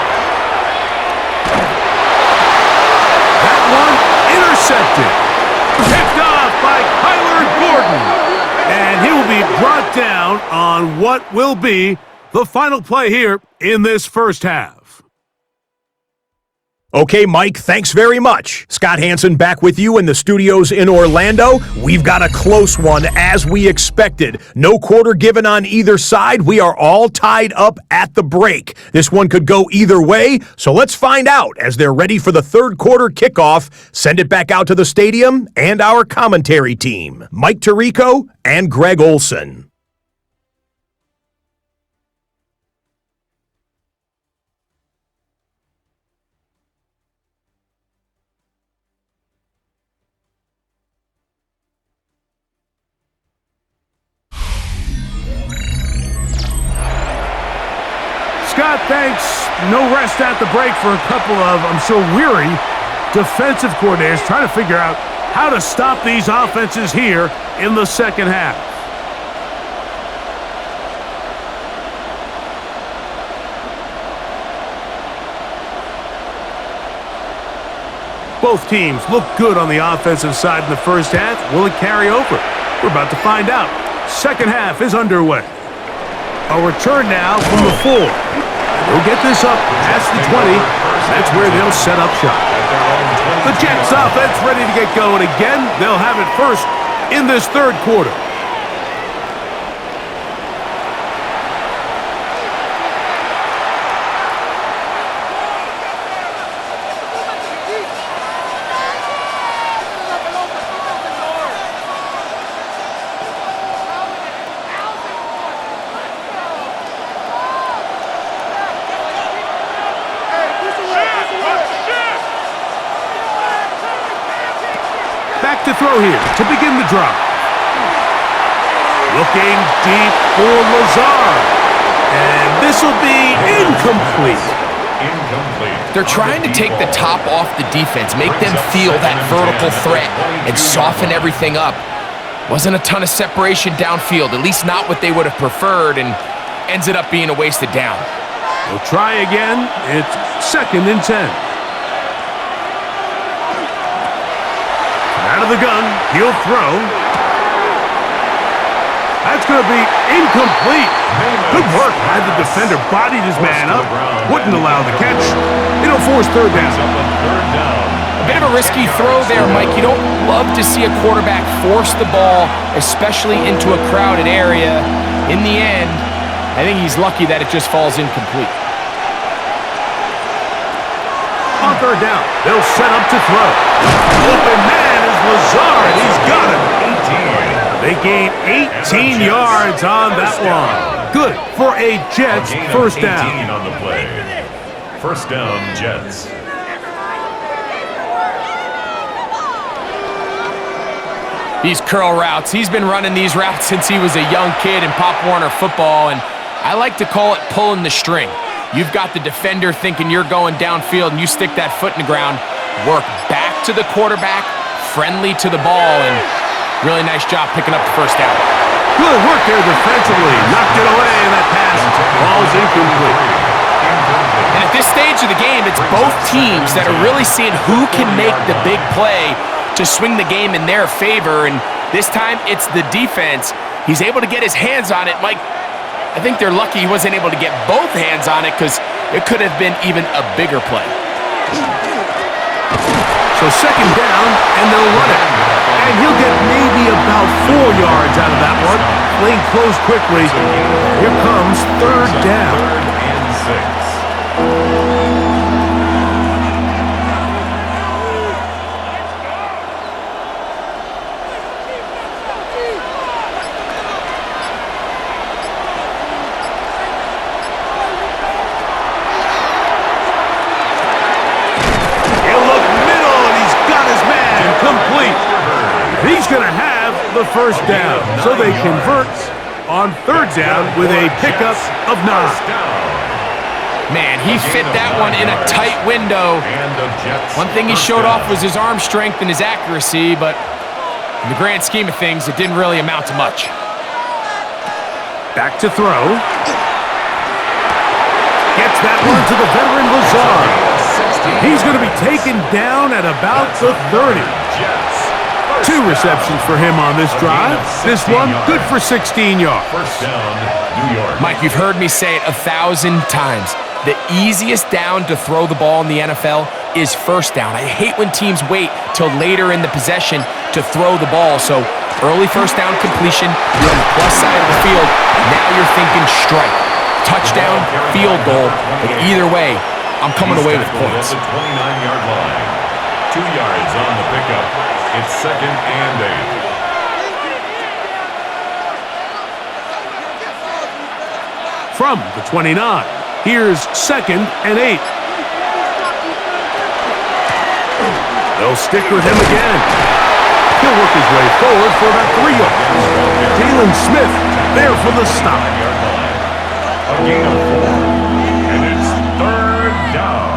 That one intercepted. Picked off by Kyler Gordon. And he will be brought down on what will be the final play here in this first half. Okay, Mike, thanks very much. Scott Hansen back with you in the studios in Orlando. We've got a close one, as we expected. No quarter given on either side. We are all tied up at the break. This one could go either way, so let's find out as they're ready for the third quarter kickoff. Send it back out to the stadium and our commentary team, Mike Tirico and Greg Olson. Scott, thanks. No rest at the break for a couple of, I'm sure, weary defensive coordinators trying to figure out how to stop these offenses here in the second half. Both teams look good on the offensive side in the first half. Will it carry over? We're about to find out. Second half is underway. A return now from the 4. They'll get this up past the 20. That's where they'll set up shop. The Jets offense ready to get going again. They'll have it first in this third quarter. To throw here to begin the drive. Looking deep for Lazard. And this will be incomplete. They're trying to take the top off the defense, make them feel that vertical threat, and soften everything up. Wasn't a ton of separation downfield, at least not what they would have preferred, and ends it up being a wasted down. We'll try again. It's 2nd and 10. Out of the gun, he'll throw. That's going to be incomplete. Good work. Had the defender bodied his man up. Wouldn't allow the catch. It'll force third down. A bit of a risky throw there, Mike. You don't love to see a quarterback force the ball, especially into a crowded area. In the end, I think he's lucky that it just falls incomplete. On third down, they'll set up to throw. Open man is Lazard. He's got it. They gain 18 yards on that one. Good for a Jets first down. 18 on the play. First down, Jets. These curl routes, he's been running these routes since he was a young kid in Pop Warner football, and I like to call it pulling the string. You've got the defender thinking you're going downfield, and you stick that foot in the ground, work back to the quarterback, friendly to the ball, and really nice job picking up the first down. Good work there defensively. Knocked it away, and that pass falls incomplete. And at this stage of the game, it's both teams that are really seeing who can make the big play to swing the game in their favor, and this time it's the defense. He's able to get his hands on it. Mike, I think they're lucky he wasn't able to get both hands on it because it could have been even a bigger play. So second down, and they'll run it. And he'll get maybe about 4 yards out of that one. Playing close quickly. Here comes third down. 3rd and 6. He's going to have the first down. So they convert on third down with a pickup of 9. Man, he fit that one in a tight window. One thing he showed off was his arm strength and his accuracy, but in the grand scheme of things, it didn't really amount to much. Back to throw. Gets that one to the veteran Lazard. He's going to be taken down at about the 30. 2 receptions for him on this drive. This one, good for 16 yards. First down, New York. Mike, you've heard me say it 1,000 times. The easiest down to throw the ball in the NFL is first down. I hate when teams wait till later in the possession to throw the ball. So early first down completion, you're on the plus side of the field. Now you're thinking strike, touchdown, field goal. But either way, I'm coming away with points. At the 29-yard line. 2 yards on the pickup. It's 2nd and 8. From the 29, here's 2nd and 8. They'll stick with him again. He'll work his way forward for about 3 yards. Jalen Smith there for the stop. A gain of 4, and it's 3rd down.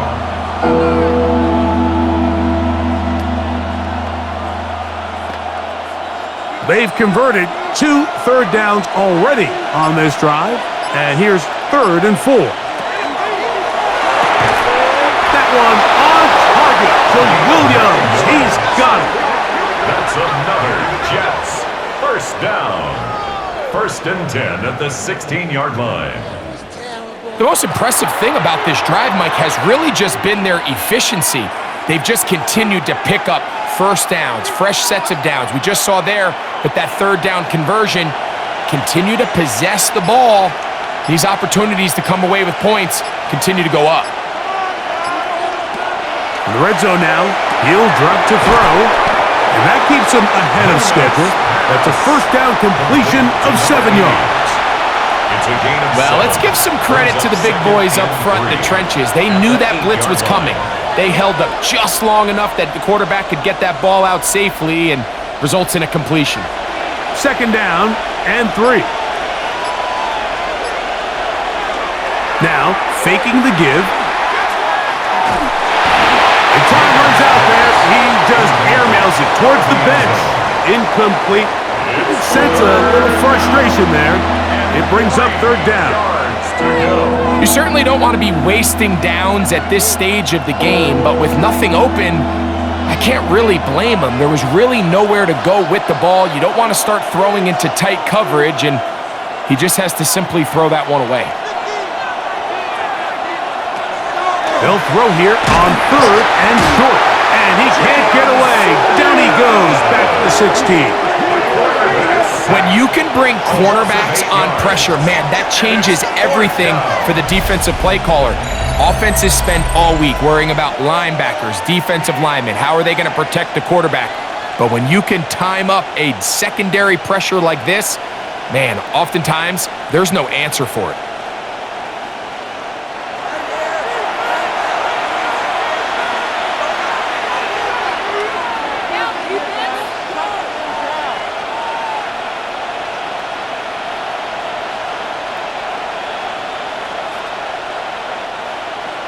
They've converted 2 third downs already on this drive. And here's 3rd and 4. That one on target to Williams. He's got it. That's another Jets. First down. 1st and 10 at the 16-yard line. The most impressive thing about this drive, Mike, has really just been their efficiency. They've just continued to pick up first downs, fresh sets of downs. We just saw there with that third down conversion, continue to possess the ball. These opportunities to come away with points continue to go up. In the red zone now, he'll drop to throw, and that keeps him ahead of schedule. That's a first down completion of 7 yards. It's a gain of Well, 7. let's give some credit to the big boys up front in the trenches. They knew that blitz was coming. They held up just long enough that the quarterback could get that ball out safely and results in a completion. 2nd down and 3. Now, faking the give. And time runs out there. He just airmails it towards the bench. Incomplete. Sense a little frustration there. It brings up 3rd down. You certainly don't want to be wasting downs at this stage of the game, but with nothing open, I can't really blame him. There was really nowhere to go with the ball. You don't want to start throwing into tight coverage, and he just has to simply throw that one away. They'll throw here on 3rd and short. And he can't get away. Down he goes back to the 16. When you can bring cornerbacks on pressure, man, that changes everything for the defensive play caller. Offenses spend all week worrying about linebackers, defensive linemen. How are they going to protect the quarterback? But when you can time up a secondary pressure like this, man, oftentimes there's no answer for it.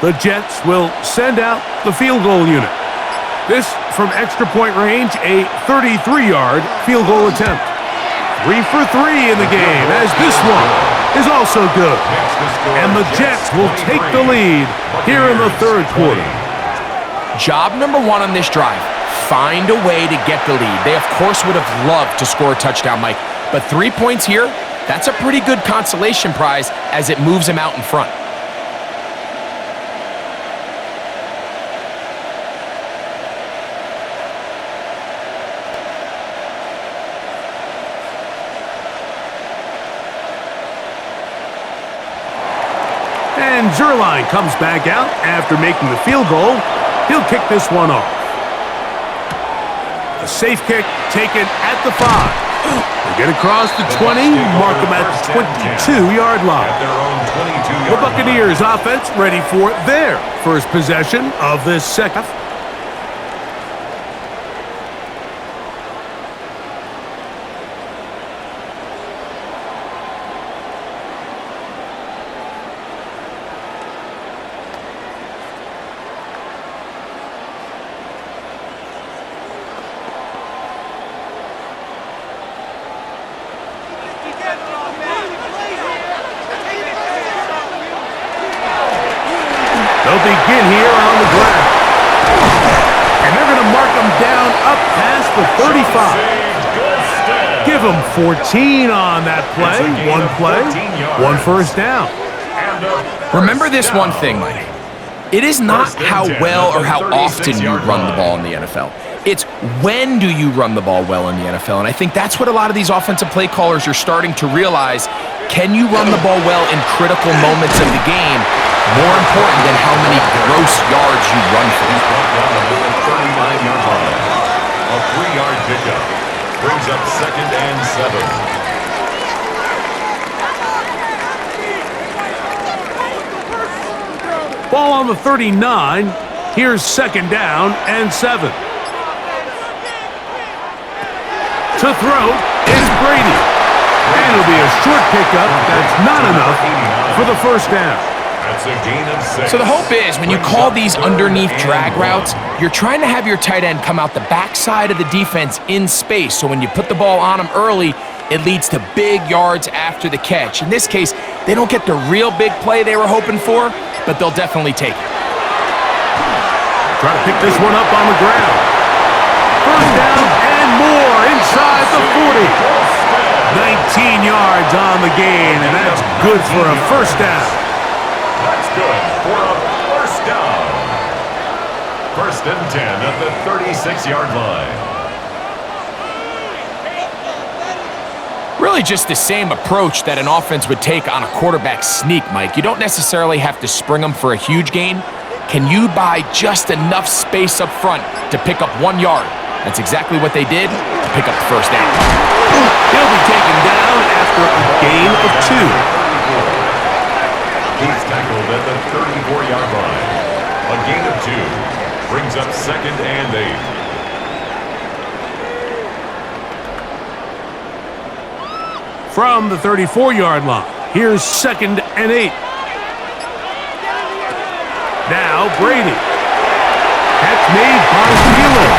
The Jets will send out the field goal unit. This from extra point range, a 33-yard field goal attempt. 3 for 3 in the game, as this one is also good. And the Jets will take the lead here in the third quarter. Job number 1 on this drive, find a way to get the lead. They, of course, would have loved to score a touchdown, Mike. But 3 points here, that's a pretty good consolation prize as it moves them out in front. And Zerline comes back out after making the field goal. He'll kick this one off. A safe kick taken at the 5. They get across the 20, mark them at the 22-yard line. The Buccaneers offense ready for their first possession of this second. They'll begin here on the ground. And they're going to mark them down up past the 35. Give them 14 on that play. 1 first down. Remember this one thing, Mike. It is not how well or how often you run the ball in the NFL. It's when do you run the ball well in the NFL. And I think that's what a lot of these offensive play callers are starting to realize. Can you run the ball well in critical moments of the game? More important than how many gross yards you run for. 39-yard line. A 3-yard pickup brings up 2nd and 7. Ball on the 39. Here's 2nd down and 7. To throw is Brady. And it'll be a short pickup. That's not enough for the first down. That's a gain of 6. So the hope is when you call these underneath drag routes, you're trying to have your tight end come out the backside of the defense in space. So when you put the ball on him early, it leads to big yards after the catch. In this case, they don't get the real big play they were hoping for, but they'll definitely take it. Try to pick this one up on the ground. First down and more inside the 40. 19 yards on the gain, and that's good for a first down. That's good for a first down. 1st and 10 at the 36-yard line. Really just the same approach that an offense would take on a quarterback sneak, Mike. You don't necessarily have to spring them for a huge gain. Can you buy just enough space up front to pick up 1 yard? That's exactly what they did to pick up the first down. He'll be taken down after a gain of 2. He's tackled at the 34-yard line. A gain of 2 brings up 2nd and 8. From the 34-yard line, here's 2nd and 8. Now Brady. Catch made by Wheeler.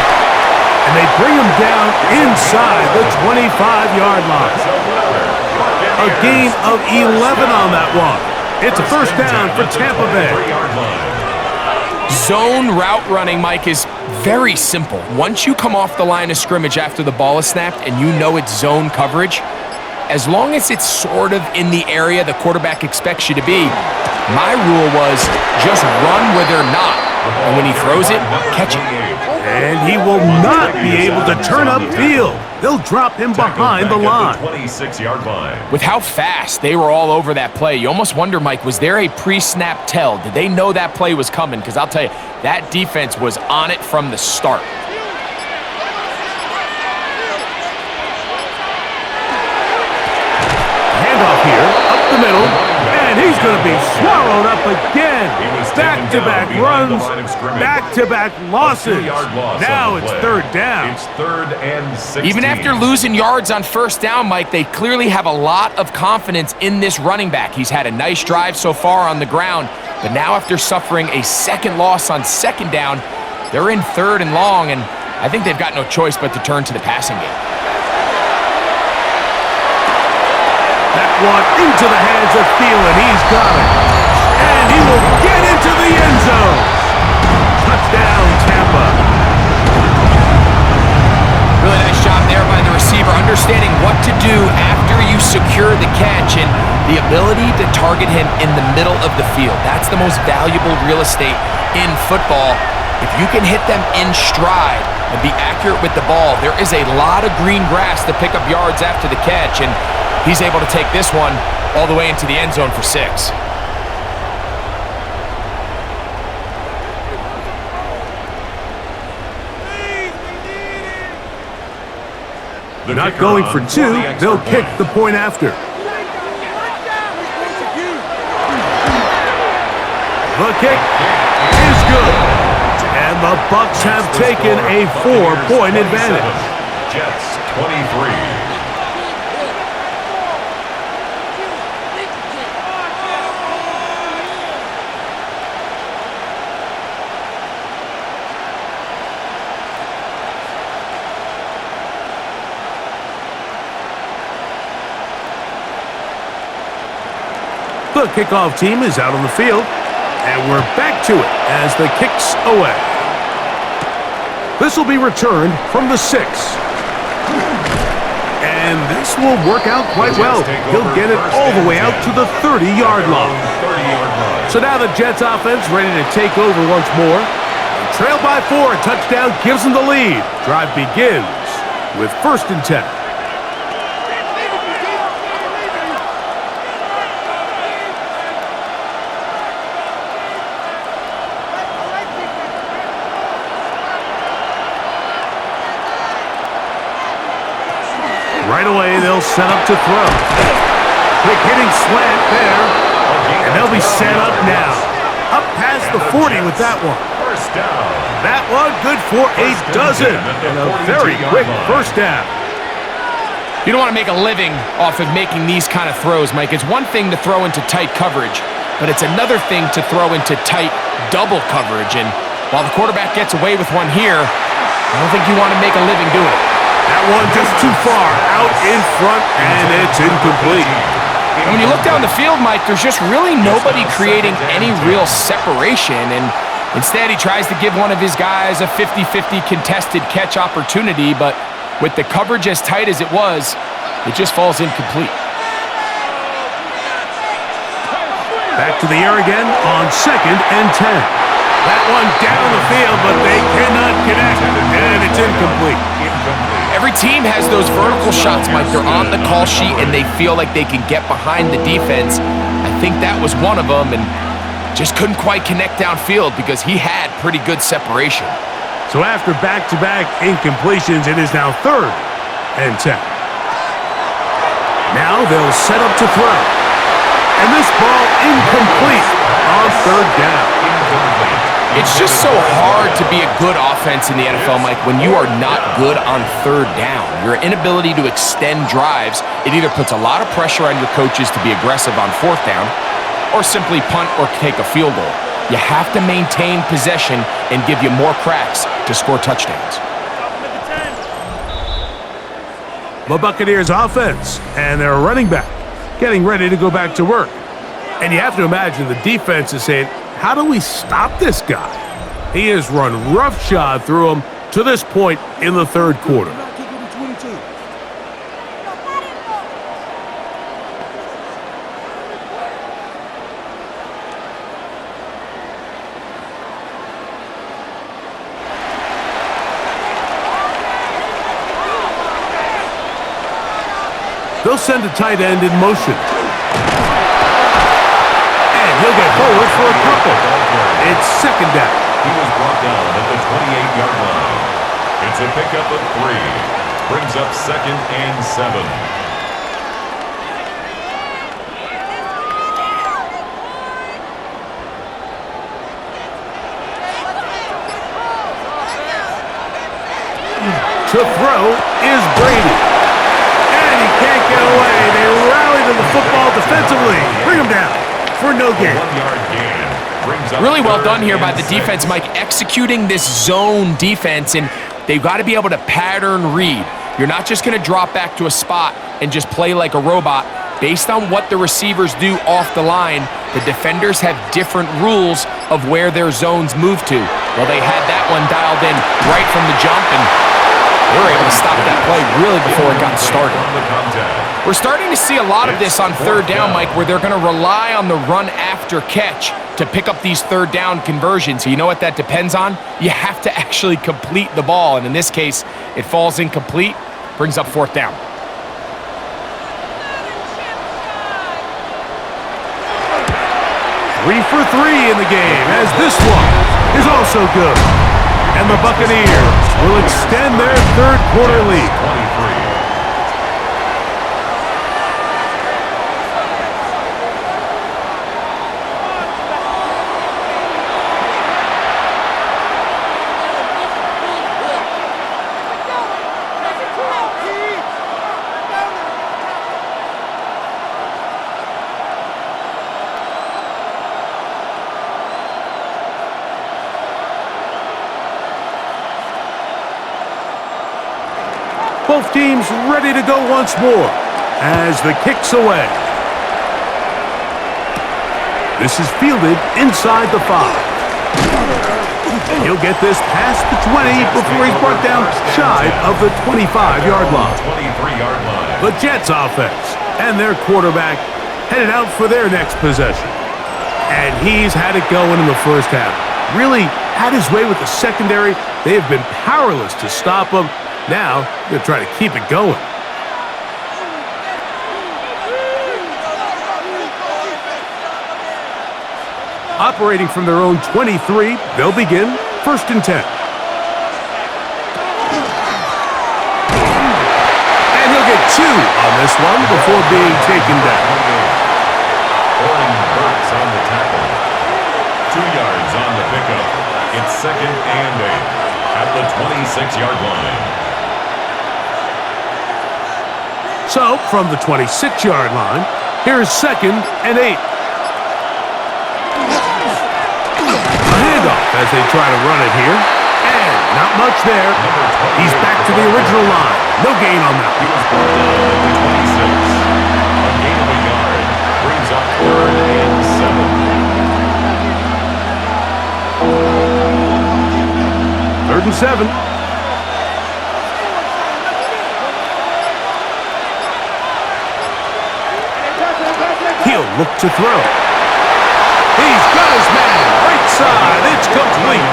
And they bring him down inside the 25-yard line. A gain of 11 on that one. It's a first down for Tampa Bay. Zone route running, Mike, is very simple. Once you come off the line of scrimmage after the ball is snapped and you know it's zone coverage, as long as it's sort of in the area the quarterback expects you to be, my rule was just run where they're not. And when he throws it, catch it. And he will not be able to turn upfield. They'll drop him behind the line. 26-yard line. With how fast they were all over that play, you almost wonder, Mike, was there a pre-snap tell? Did they know that play was coming? Because I'll tell you, that defense was on it from the start. Handoff here, up the middle, and he's going to be swallowed up again. Back-to-back runs, back-to-back losses. Now it's third down. It's 3rd and 16. Even after losing yards on first down, Mike, they clearly have a lot of confidence in this running back. He's had a nice drive so far on the ground, but now after suffering a second loss on second down, they're in 3rd and long, and I think they've got no choice but to turn to the passing game. That one into the hands of Thielen. He's got it. And he will get into the end zone. Touchdown, Tampa. Really nice job there by the receiver, understanding what to do after you secure the catch and the ability to target him in the middle of the field. That's the most valuable real estate in football. If you can hit them in stride and be accurate with the ball, there is a lot of green grass to pick up yards after the catch, and he's able to take this one all the way into the end zone for 6. Not going for 2. They'll kick the point after. The kick is good. And the Bucs have taken a 4-point advantage. Jets 23. The kickoff team is out on the field, and we're back to it as the kick's away. This will be returned from the 6. And this will work out quite well. He'll get it all the way out to the 30-yard line. So now the Jets offense ready to take over once more. Trail by 4, a touchdown gives them the lead. Drive begins with 1st and 10. Right away, they'll set up to throw. Quick hitting slant there. And they'll be set up now. Up past the 40 with that one. That one good for a dozen. And a very quick first down. You don't want to make a living off of making these kind of throws, Mike. It's one thing to throw into tight coverage, but it's another thing to throw into tight double coverage. And while the quarterback gets away with one here, I don't think you want to make a living doing it. That one just too far out in front, and it's incomplete. And when you look down the field, Mike, there's just really nobody creating any real separation, and instead he tries to give one of his guys a 50-50 contested catch opportunity, but with the coverage as tight as it was, it just falls incomplete. Back to the air again on 2nd and 10. That one down the field, but they cannot connect, and it's incomplete. Every team has those vertical shots, Mike. They're on the call sheet, and they feel like they can get behind the defense. I think that was one of them, and just couldn't quite connect downfield because he had pretty good separation. So after back-to-back incompletions, it is now 3rd and 10. Now they'll set up to throw. And this ball incomplete on 3rd down. It's just so hard to be a good offense in the NFL, Mike, when you are not good on 3rd down. Your inability to extend drives, it either puts a lot of pressure on your coaches to be aggressive on 4th down or simply punt or take a field goal. You have to maintain possession and give you more cracks to score touchdowns. The Buccaneers offense and their running back getting ready to go back to work. And you have to imagine the defense is saying, how do we stop this guy? He has run roughshod through him to this point in the 3rd quarter. They'll send a tight end in motion. He'll get forward for a couple. It's 2nd down. He was brought down at the 28-yard line. It's a pickup of 3. Brings up 2nd and 7. throw is Brady. And he can't get away. They rally to the football defensively. Bring him down for no gain. 1-yard gain brings up Really well done 3rd here by and the 6. defense, Mike, executing this zone defense, and they've got to be able to pattern read. You're not just going to drop back to a spot and just play like a robot. Based on what the receivers do off the line, the defenders have different rules of where their zones move to. Well, they had that one dialed in right from the jump, and they were able to stop that play really before it got started. We're starting to see a lot of this on 3rd down, Mike, where they're going to rely on the run after catch to pick up these 3rd down conversions. So you know what that depends on? You have to actually complete the ball, and in this case, it falls incomplete, brings up 4th down. Three for 3 in the game, as this one is also good. And the Buccaneers will extend their 3rd quarter lead. 23. Both teams ready to go once more as the kick's away. This is fielded inside the 5. He'll get this past the 20 before he's brought down shy of the 25-yard line. 23-yard line. The Jets offense and their quarterback headed out for their next possession. And he's had it going in the first half. Really had his way with the secondary. They have been powerless to stop him. Now, they're trying to keep it going. Operating from their own 23, they'll begin 1st and 10. And he'll get 2 on this one before being taken down. Burks on the tackle. 2 yards on the pickup. It's 2nd and 8 at the 26-yard line. So, from the 26-yard line, here's 2nd and 8. A handoff as they try to run it here. And not much there. He's back to the original line. No gain on that. He was brought down at the 26. A gain of a yard brings up 3rd and 7. 3rd and 7. He'll look to throw. He's got his man. Right side. It's complete.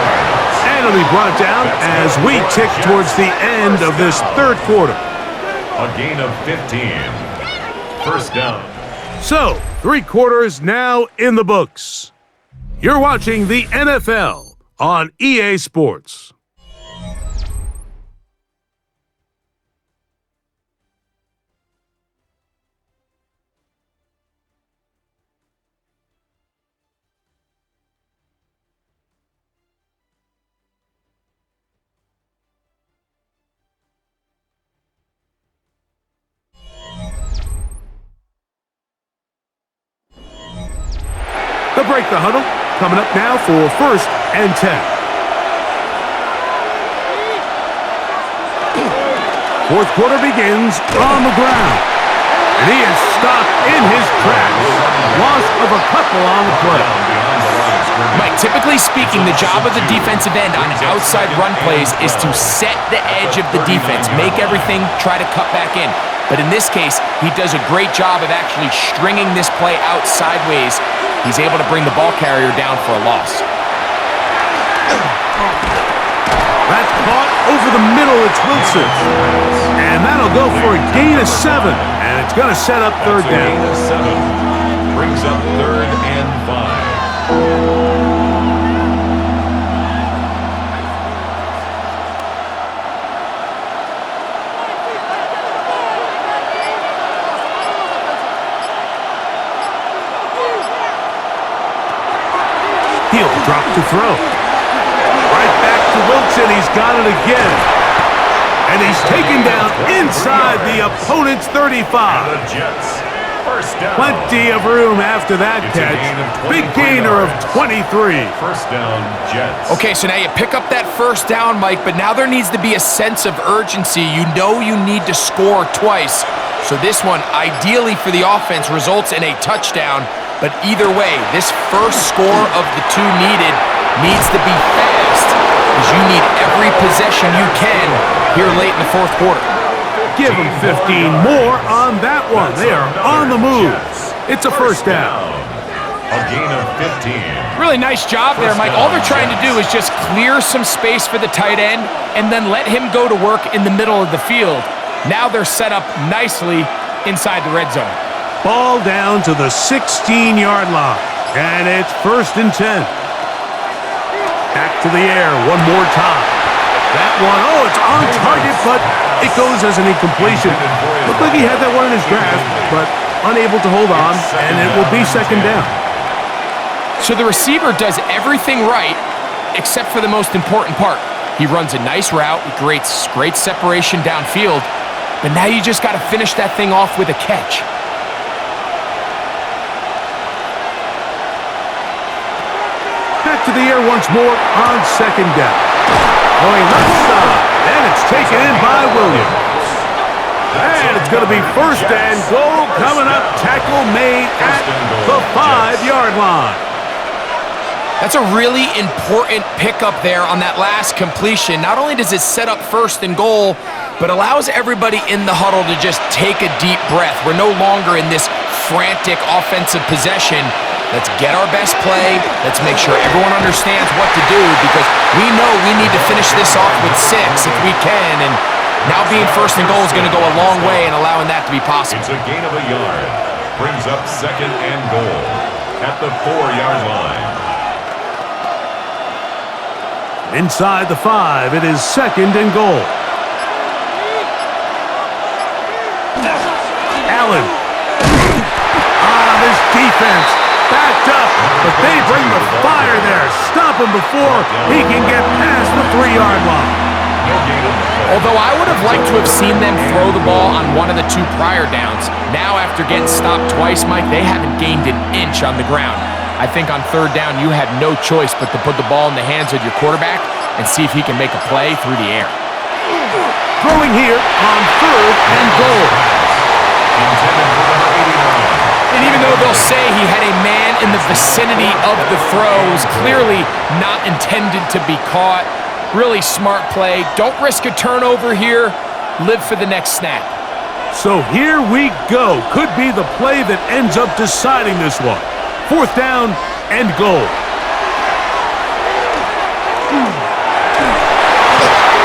And it'll be brought down as we tick towards the end of this 3rd quarter. A gain of 15. 1st down. So, 3 quarters now in the books. You're watching the NFL on EA Sports. They'll break the huddle. Coming up now for 1st and 10. 4th quarter begins on the ground. And he is stopped in his tracks. Loss of a couple on the play. Mike, typically speaking, the job of the defensive end on outside run plays is to set the edge of the defense, make everything, try to cut back in. But in this case, he does a great job of actually stringing this play out sideways. He's able to bring the ball carrier down for a loss. That's caught over the middle. It's Wilson. And that'll go for a gain of 7. And it's going to set up 3rd down. Gain of 7 brings up 3rd and 5. He'll drop to throw. Right back to Wilson. He's got it again. And he's taken down inside the opponent's 35. And the Jets, first down. Plenty of room after that It's a catch. gain of Big 23 gainer of yards. 23. First down, Jets. Okay, so now you pick up that first down, Mike, but now there needs to be a sense of urgency. You know you need to score twice. So this one, ideally for the offense, results in a touchdown. But either way, this first score of the two needed needs to be fast, because you need every possession you can here late in the fourth quarter. Give them 15 more on that one. They are on the move. It's a first down. A gain of 15. Really nice job there, Mike. All they're trying to do is just clear some space for the tight end and then let him go to work in the middle of the field. Now they're set up nicely inside the red zone. Ball down to the 16-yard line. And it's 1st and 10. Back to the air one more time. That one, it's on target, but it goes as an incompletion. Looked like he had that one in his grasp, but unable to hold on, and it will be 2nd down. So the receiver does everything right except for the most important part. He runs a nice route, great separation downfield, but now you just got to finish that thing off with a catch. Back to the air once more on 2nd down. Going left side, and it's taken in by Williams. And it's going to be 1st and goal coming up. Tackle made at the 5-yard line. That's a really important pickup there on that last completion. Not only does it set up 1st and goal, but allows everybody in the huddle to just take a deep breath. We're no longer in this frantic offensive possession. Let's get our best play. Let's make sure everyone understands what to do, because we know we need to finish this off with 6 if we can. And now being 1st and goal is going to go a long way in allowing that to be possible. It's a gain of a yard. Brings up 2nd and goal at the 4-yard line. Inside the 5, it is 2nd and goal. Allen. This defense backed up, but they bring the fire there. Stop him before he can get past the 3-yard line. No gain of 4. Although I would have liked to have seen them throw the ball on one of the 2 prior downs. Now, after getting stopped twice, Mike, they haven't gained an inch on the ground. I think on 3rd down, you had no choice but to put the ball in the hands of your quarterback and see if he can make a play through the air. Throwing here on 3rd and goal. Intended for number 89. And even though they'll say he had a man in the vicinity of the throw, it was clearly not intended to be caught. Really smart play. Don't risk a turnover here. Live for the next snap. So here we go. Could be the play that ends up deciding this one. 4th down and goal.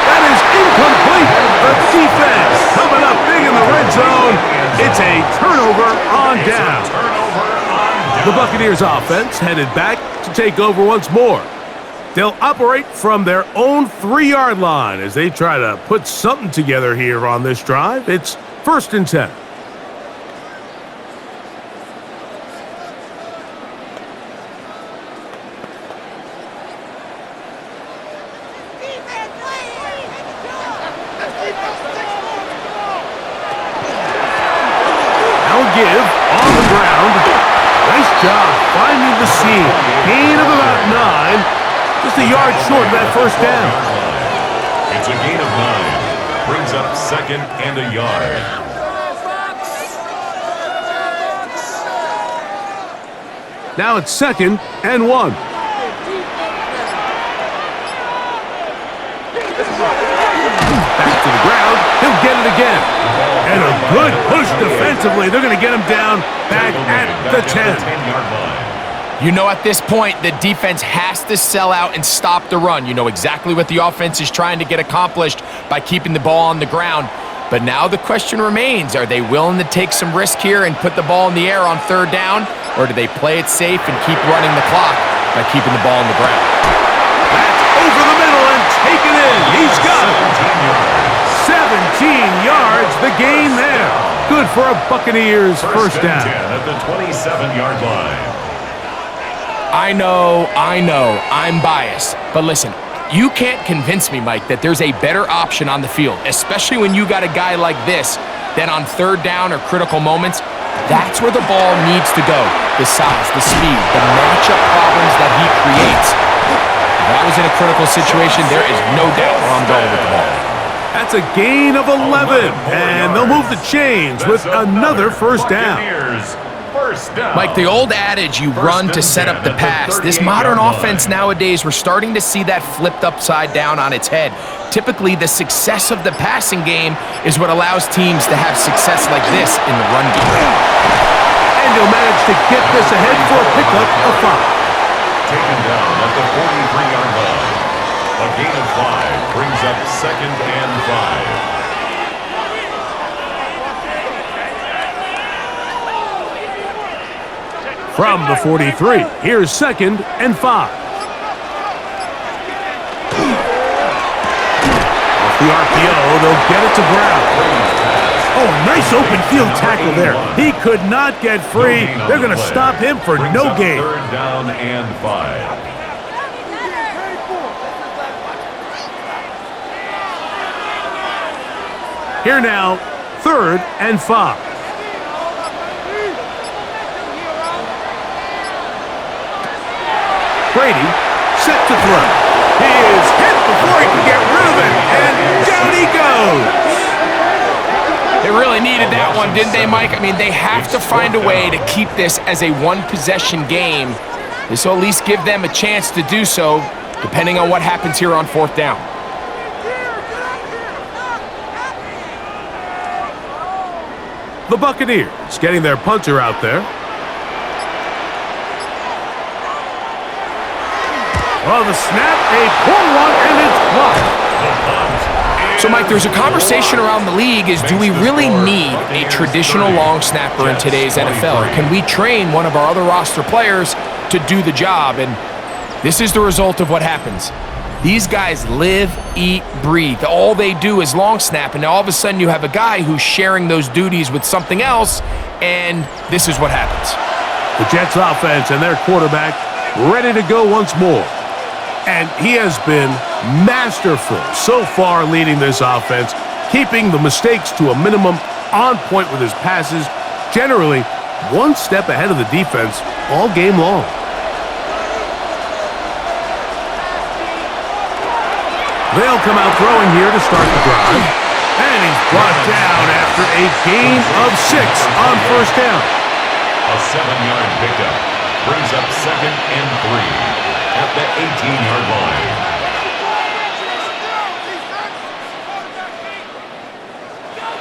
That is incomplete. The defense coming up big in the red zone. It's a turnover on down. The Buccaneers offense headed back to take over once more. They'll operate from their own 3-yard line as they try to put something together here on this drive. It's 1st and 10. Give on the ground. Nice job finding the seam. Gain of about 9. Just a yard short of that 1st down. It's a gain of 9. Brings up 2nd and a yard. Now it's 2nd and 1. Back to the ground. He'll get it again. And a good push defensively. They're going to get him down back at the 10. 10-yard line. You know, at this point, the defense has to sell out and stop the run. You know exactly what the offense is trying to get accomplished by keeping the ball on the ground. But now the question remains, are they willing to take some risk here and put the ball in the air on 3rd down? Or do they play it safe and keep running the clock by keeping the ball on the ground? That's over the middle and taken in. He's got it. 17 yards, the gain there. Good for a Buccaneers first down. 10 at the 27-yard line. I know, I'm biased. But listen, You can't convince me, Mike, that there's a better option on the field, especially when you got a guy like this that on third down or critical moments, that's where the ball needs to go. The size, the speed, the matchup problems that he creates. If I was in a critical situation, there is no doubt where I'm going with the ball. That's a gain of 11, and they'll move the chains with another first down. Mike, the old adage, you run to set up the pass. This modern offense nowadays, we're starting to see that flipped upside down on its head. Typically, the success of the passing game is what allows teams to have success like this in the run game. And he'll manage to get this ahead for a pickup of 5. Taken down at the 43-yard line. A gain of 5 brings up 2nd and 5. From the 43, here's 2nd and 5. Off the RPO, they'll get it to Brown. Oh, nice open field tackle there. He could not get free. They're going to stop him for no gain. 3rd down and 5. Here now, 3rd and 5. Brady set to throw. He is hit before he can get rid of it, and down he goes. They really needed that one, didn't they, Mike? I mean, they have to find a way to keep this as a one-possession game. This will at least give them a chance to do so, depending on what happens here on 4th down. The Buccaneers getting their punter out there. Oh, the snap, a poor one, and it's blocked. So, Mike, there's a conversation around the league is, do we really need a traditional long snapper in today's NFL? Or can we train one of our other roster players to do the job? And this is the result of what happens. These guys live, eat, breathe. All they do is long snap, and now all of a sudden you have a guy who's sharing those duties with something else, and this is what happens. The Jets offense and their quarterback ready to go once more. And he has been masterful so far leading this offense, keeping the mistakes to a minimum, on point with his passes, generally one step ahead of the defense all game long. They'll come out throwing here to start the drive. And he's brought down after a gain of 6 on 1st down. A 7-yard pickup brings up 2nd and 3 at the 18-yard line.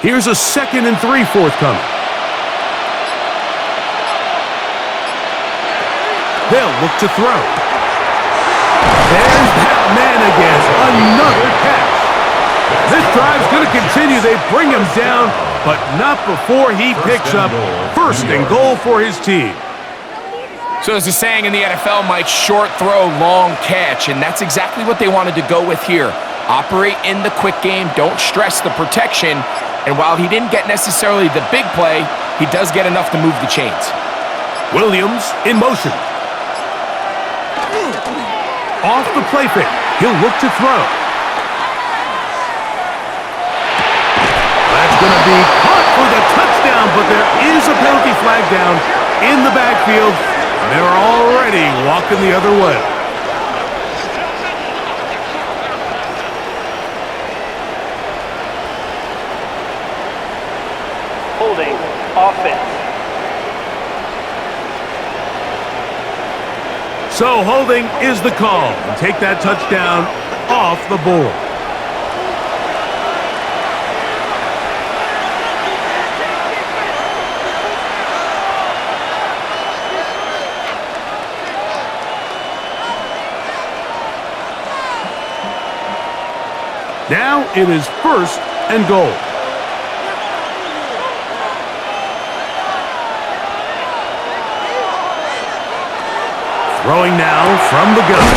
Here's a 2nd and 3 forthcoming. They'll look to throw. There's that man again. Another catch. This drive's going to continue. They bring him down, but not before he picks up 1st and goal for his team. So there's a saying in the NFL, Mike, short throw, long catch, and that's exactly what they wanted to go with here. Operate in the quick game, don't stress the protection, and while he didn't get necessarily the big play, he does get enough to move the chains. Williams in motion. Off the play fake, he'll look to throw. That's going to be caught for the touchdown, but there is a penalty flag down in the backfield. They're already walking the other way. Holding offense. So holding is the call. And take that touchdown off the board. Now it is 1st and goal. Throwing now from the gun.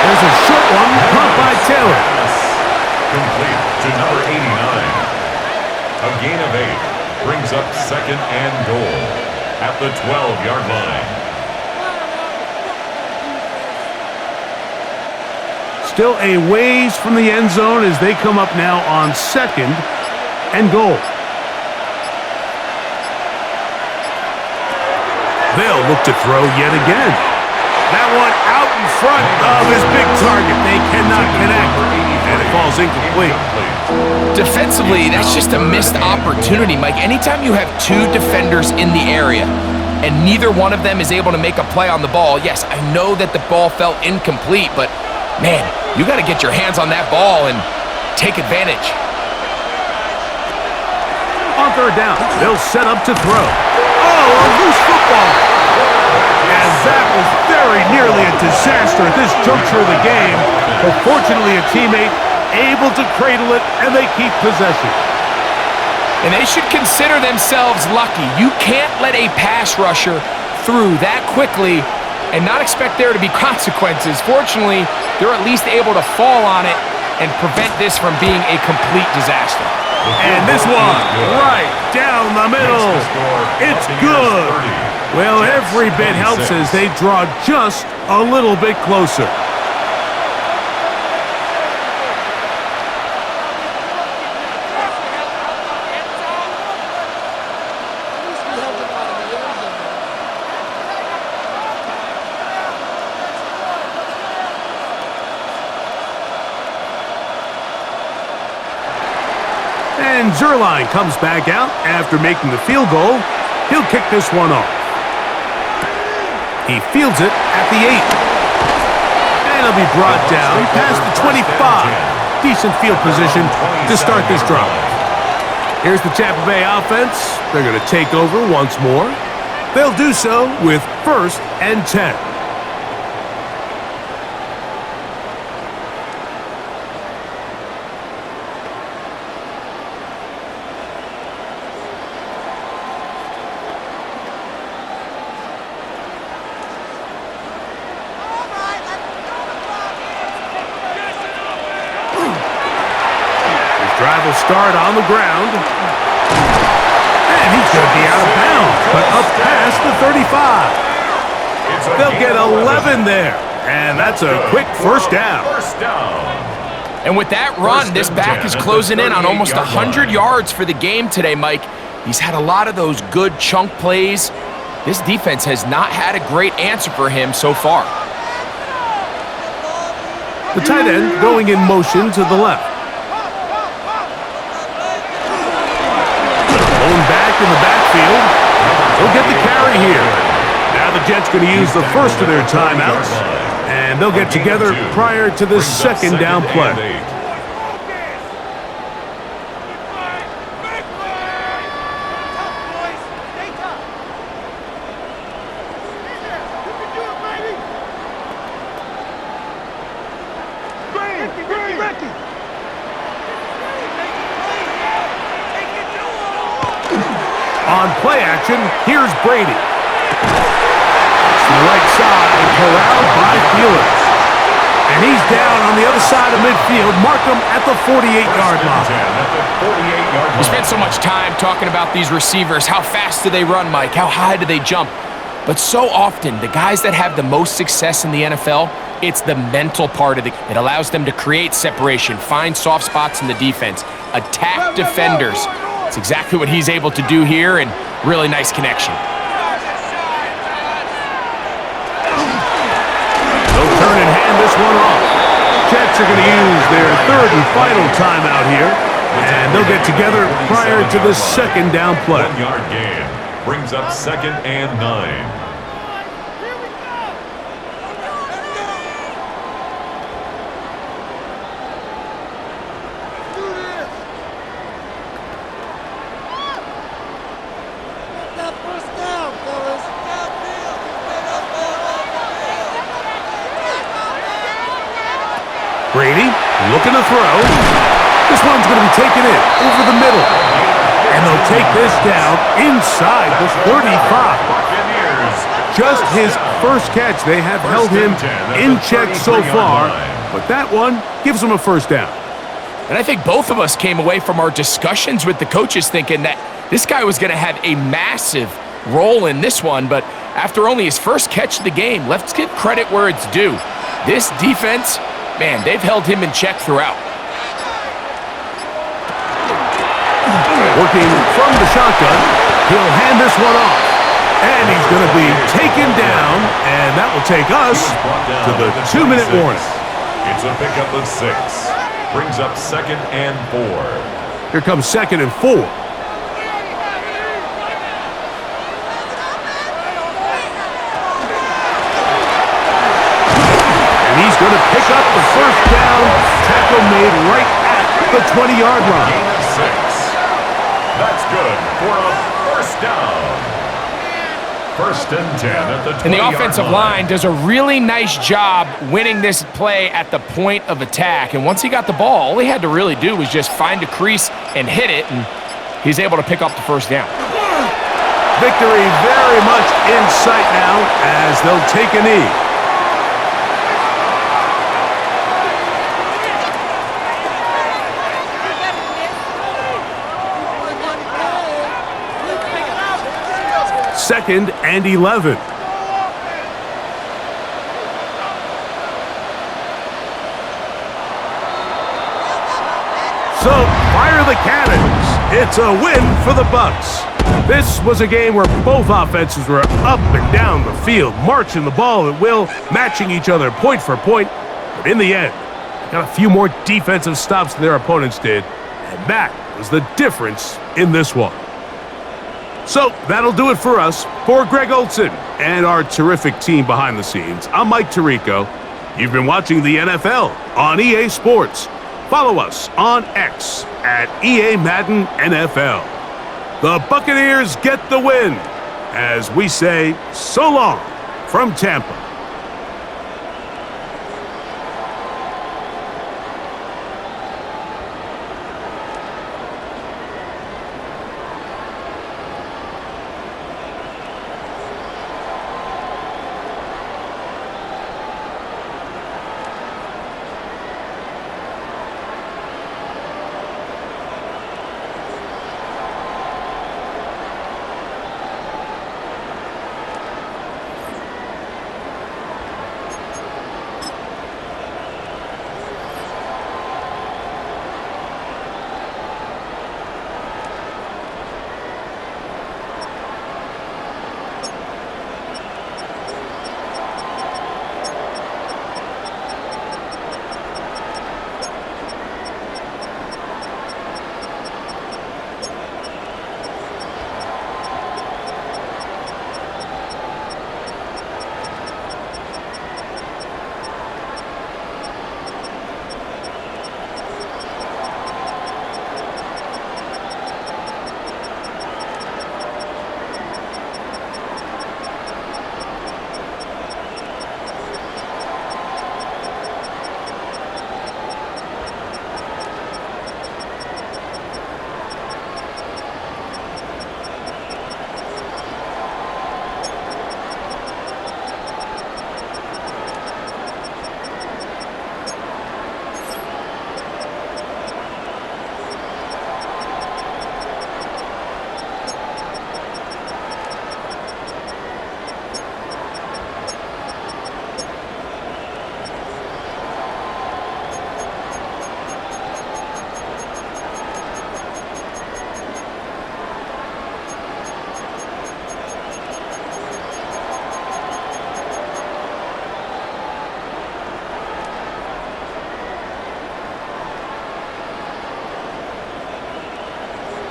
There's a short one caught by Taylor. Complete to number 89. A gain of 8 brings up 2nd and goal at the 12-yard line. still a ways from the end zone as they come up now on 2nd and goal. They'll look to throw yet again. That one out in front of his big target. They cannot connect, and it falls incomplete. Defensively, that's just a missed opportunity, Mike. Anytime you have two defenders in the area and neither one of them is able to make a play on the ball, yes, I know that the ball felt incomplete, but, man, you got to get your hands on that ball and take advantage. On 3rd down, they'll set up to throw. Oh, a loose football. And that was very nearly a disaster at this juncture of the game. But fortunately, a teammate able to cradle it, and they keep possession. And they should consider themselves lucky. You can't let a pass rusher through that quickly and not expect there to be consequences. Fortunately, they're at least able to fall on it and prevent this from being a complete disaster. And this one, right down the middle. It's good. Well, every bit helps as they draw just a little bit closer. And Zerline comes back out after making the field goal. He'll kick this one off. He fields it at the 8. And he'll be brought down past the 25. Decent field position to start this drive. Here's the Tampa Bay offense. They're going to take over once more. They'll do so with 1st and 10. Drive will start on the ground. And he's going to be out of bounds, but up past the 35. They'll get 11 there. And that's a quick 1st down. And with that run, this back is closing in on almost 100 yards for the game today, Mike. He's had a lot of those good chunk plays. This defense has not had a great answer for him so far. The tight end going in motion to the left. Back in the backfield. They'll get the carry here. Now the Jets going to use the first of their timeouts, and they'll get together prior to the 2nd down play. On play action, here's Brady. To the right side, corralled by Felix. And he's down on the other side of midfield. Mark him at the 48-yard line. We spent so much time talking about these receivers. How fast do they run, Mike? How high do they jump? But so often, the guys that have the most success in the NFL, it's the mental part of it. It allows them to create separation, find soft spots in the defense, attack defenders. It's exactly what he's able to do here, and really nice connection. They'll turn and hand this one off. Jets are going to use their 3rd and final timeout here, and they'll get together prior to the 2nd down play. 1-yard gain brings up 2nd and 9. Brady looking to throw. This one's going to be taken in over the middle. And they'll take this down inside the 35. Just his first catch. They have held him in check so far, but that one gives him a 1st down. And I think both of us came away from our discussions with the coaches thinking that this guy was going to have a massive role in this one, but after only his first catch of the game, let's give credit where it's due. This defense Man, they've held him in check throughout. Working from the shotgun, he'll hand this one off. And he's going to be taken down, and that will take us to the 2-minute warning. It's a pickup of 6. Brings up 2nd and 4. Here comes 2nd and 4. And he's going to pick up the first down. Tackle made right at the 20-yard line. Gain of 6. That's good for a first down. 1st and 10 at the 20-yard line. And the offensive line does a really nice job winning this play at the point of attack. And once he got the ball, all he had to really do was just find a crease and hit it, and he's able to pick up the first down. Victory very much in sight now as they'll take a knee. Second and 11. So, fire the cannons. It's a win for the BUCS. This was a game where both offenses were up and down the field, marching the ball at will, matching each other point for point. But in the end, they got a few more defensive stops than their opponents did, and that was the difference in this one. So, that'll do it for us. For Greg Olson and our terrific team behind the scenes, I'm Mike Tirico. You've been watching the NFL on EA Sports. Follow us on X at EA Madden NFL. The Buccaneers get the win as we say so long from Tampa.